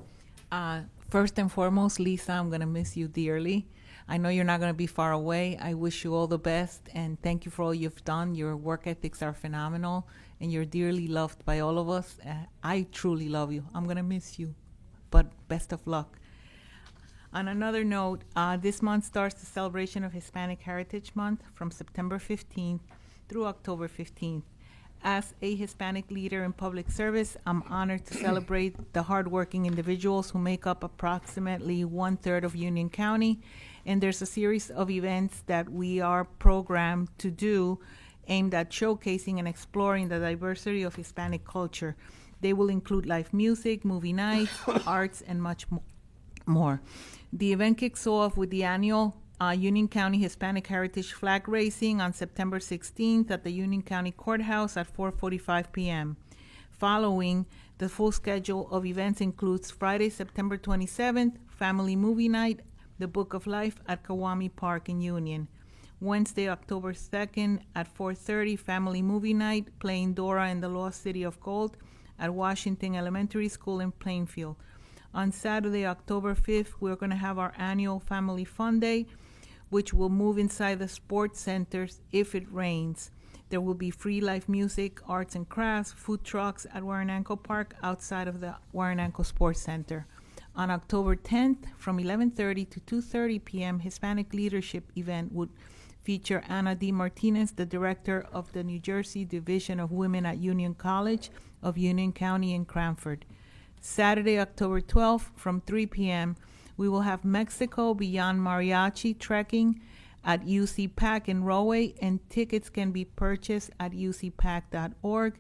First and foremost, Lisa, I'm going to miss you dearly. I know you're not going to be far away. I wish you all the best, and thank you for all you've done. Your work ethics are phenomenal, and you're dearly loved by all of us. I truly love you. I'm going to miss you, but best of luck. On another note, this month starts the celebration of Hispanic Heritage Month from September 15th through October 15th. As a Hispanic leader in public service, I'm honored to celebrate the hardworking individuals who make up approximately 1/3 of Union County. And there's a series of events that we are programmed to do aimed at showcasing and exploring the diversity of Hispanic culture. They will include live music, movie nights, arts, and much more. The event kicks off with the annual Union County Hispanic Heritage Flag Raising on September 16th at the Union County Courthouse at 4:45 p.m. Following, the full schedule of events includes Friday, September 27th, Family Movie Night, The Book of Life at Kawami Park in Union. Wednesday, October 2nd at 4:30, Family Movie Night, playing Dora and the Lost City of Gold at Washington Elementary School in Plainfield. On Saturday, October 5th, we're going to have our annual Family Fun Day, which will move inside the sports centers if it rains. There will be free live music, arts and crafts, food trucks at Warrenanko Park outside of the Warrenanko Sports Center. On October 10th, from 11:30 to 2:30 p.m., Hispanic Leadership event would feature Ana D. Martinez, the director of the New Jersey Division of Women at Union College of Union County in Cranford. Saturday, October 12th, from 3 p.m., we will have Mexico Beyond Mariachi trekking at UC PAC in Rahway, and tickets can be purchased at ucpac.org.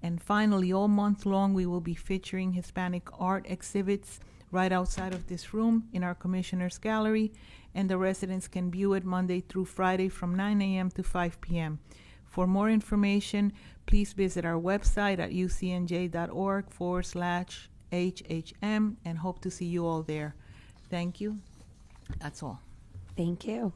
And finally, all month long, we will be featuring Hispanic art exhibits right outside of this room in our Commissioner's Gallery, and the residents can view it Monday through Friday from 9 a.m. to 5 p.m. For more information, please visit our website at ucnj.org/HHM, and hope to see you all there. Thank you. That's all. Thank you.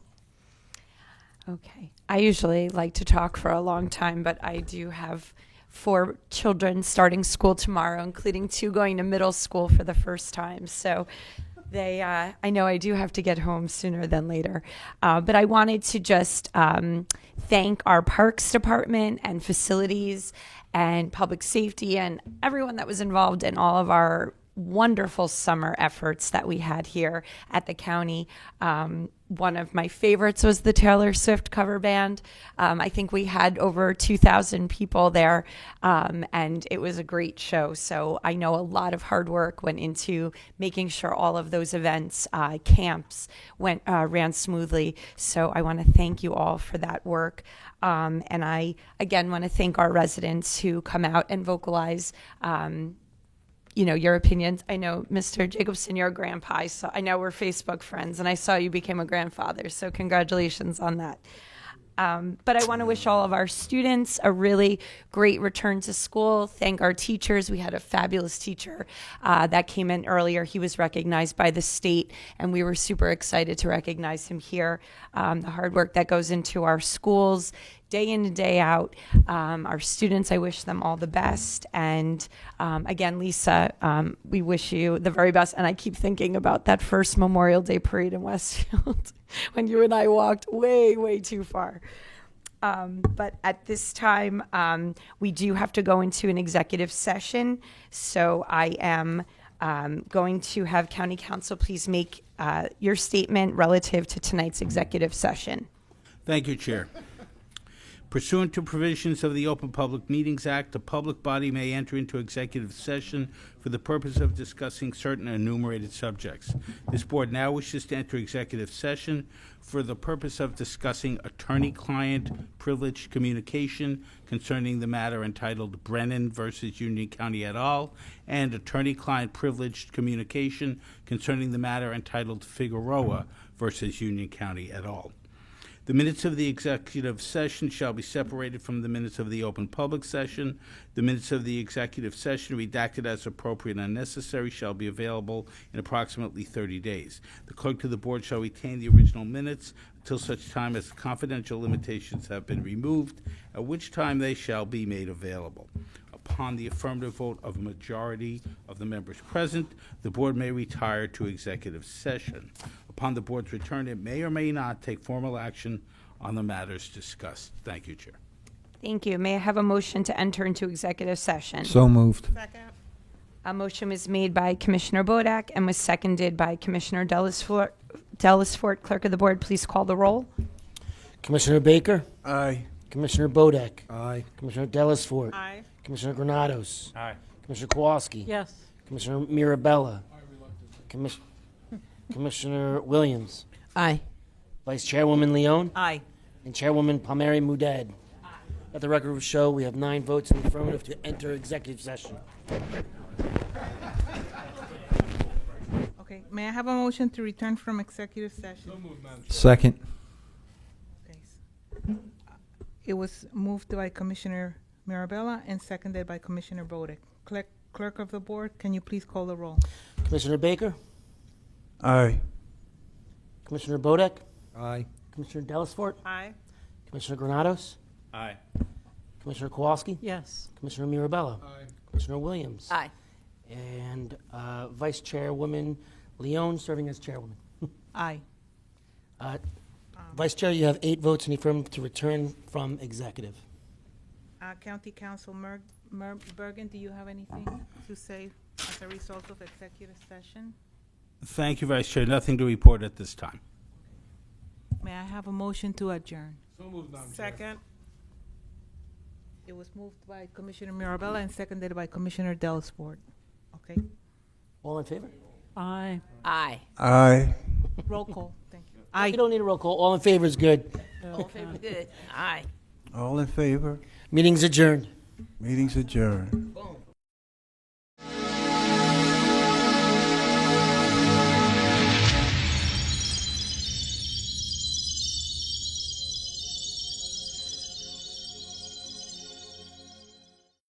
Okay. I usually like to talk for a long time, but I do have 4 children starting school tomorrow, including 2 going to middle school for the first time. So I know I do have to get home sooner than later. But I wanted to just thank our Parks Department and Facilities and Public Safety and everyone that was involved in all of our wonderful summer efforts that we had here at the county. One of my favorites was the Taylor Swift cover band. I think we had over 2,000 people there, and it was a great show. So I know a lot of hard work went into making sure all of those events, camps, ran smoothly. So I want to thank you all for that work. And I, again, want to thank our residents who come out and vocalize your opinions. I know, Mr. Jacobson, you're a grandpa. So I know we're Facebook friends, and I saw you became a grandfather. So congratulations on that. But I want to wish all of our students a really great return to school. Thank our teachers. We had a fabulous teacher that came in earlier. He was recognized by the state, and we were super excited to recognize him here. The hard work that goes into our schools, day in and day out. Our students, I wish them all the best. And again, Lisa, we wish you the very best. And I keep thinking about that first Memorial Day parade in Westfield when you and I walked way, way too far. But at this time, we do have to go into an executive session. So I am going to have County Council please make your statement relative to tonight's executive session. Thank you, Chair. Pursuant to provisions of the Open Public Meetings Act, a public body may enter into executive session for the purpose of discussing certain enumerated subjects. This board now wishes to enter executive session for the purpose of discussing attorney-client privileged communication concerning the matter entitled Brennan versus Union County et al., and attorney-client privileged communication concerning the matter entitled Figueroa versus Union County et al. The minutes of the executive session shall be separated from the minutes of the open public session. The minutes of the executive session, redacted as appropriate and necessary, shall be available in approximately 30 days. The clerk of the board shall retain the original minutes until such time as confidential limitations have been removed, at which time they shall be made available. Upon the affirmative vote of a majority of the members present, the board may retire to executive session. Upon the board's return, it may or may not take formal action on the matters discussed. Thank you, Chair. Thank you. May I have a motion to enter into executive session? So moved. A motion was made by Commissioner Bodak and was seconded by Commissioner Dellisfort. Clerk of the board, please call the roll. Commissioner Baker? Aye. Commissioner Bodak? Aye. Commissioner Dellisfort? Aye. Commissioner Granados? Aye. Commissioner Kowalski? Yes. Commissioner Mirabella? Commissioner Williams? Aye. Vice Chairwoman Leone? Aye. And Chairwoman Palmieri Muedad. Let the record show we have 9 votes in the affirmative to enter executive session. Okay, may I have a motion to return from executive session? Second. Okay. It was moved by Commissioner Mirabella and seconded by Commissioner Bodak. Clerk of the board, can you please call the roll? Commissioner Baker? Aye. Commissioner Bodak? Aye. Commissioner Dellisfort? Aye. Commissioner Granados? Aye. Commissioner Kowalski? Yes. Commissioner Mirabella? Commissioner Williams? Aye. And Vice Chairwoman Leone serving as Chairwoman. Aye. Vice Chair, you have 8 votes in the affirmative to return from executive. County Council Bergen, do you have anything to say as a result of executive session? Thank you, Vice Chair. Nothing to report at this time. May I have a motion to adjourn? So moved, Madam Chair. Second. It was moved by Commissioner Mirabella and seconded by Commissioner Delsport. Okay. All in favor? Aye. Aye. Aye. Roll call. Thank you. You don't need a roll call. All in favor is good. All in favor, good. Aye. All in favor? Meeting's adjourned. Meeting's adjourned. Boom.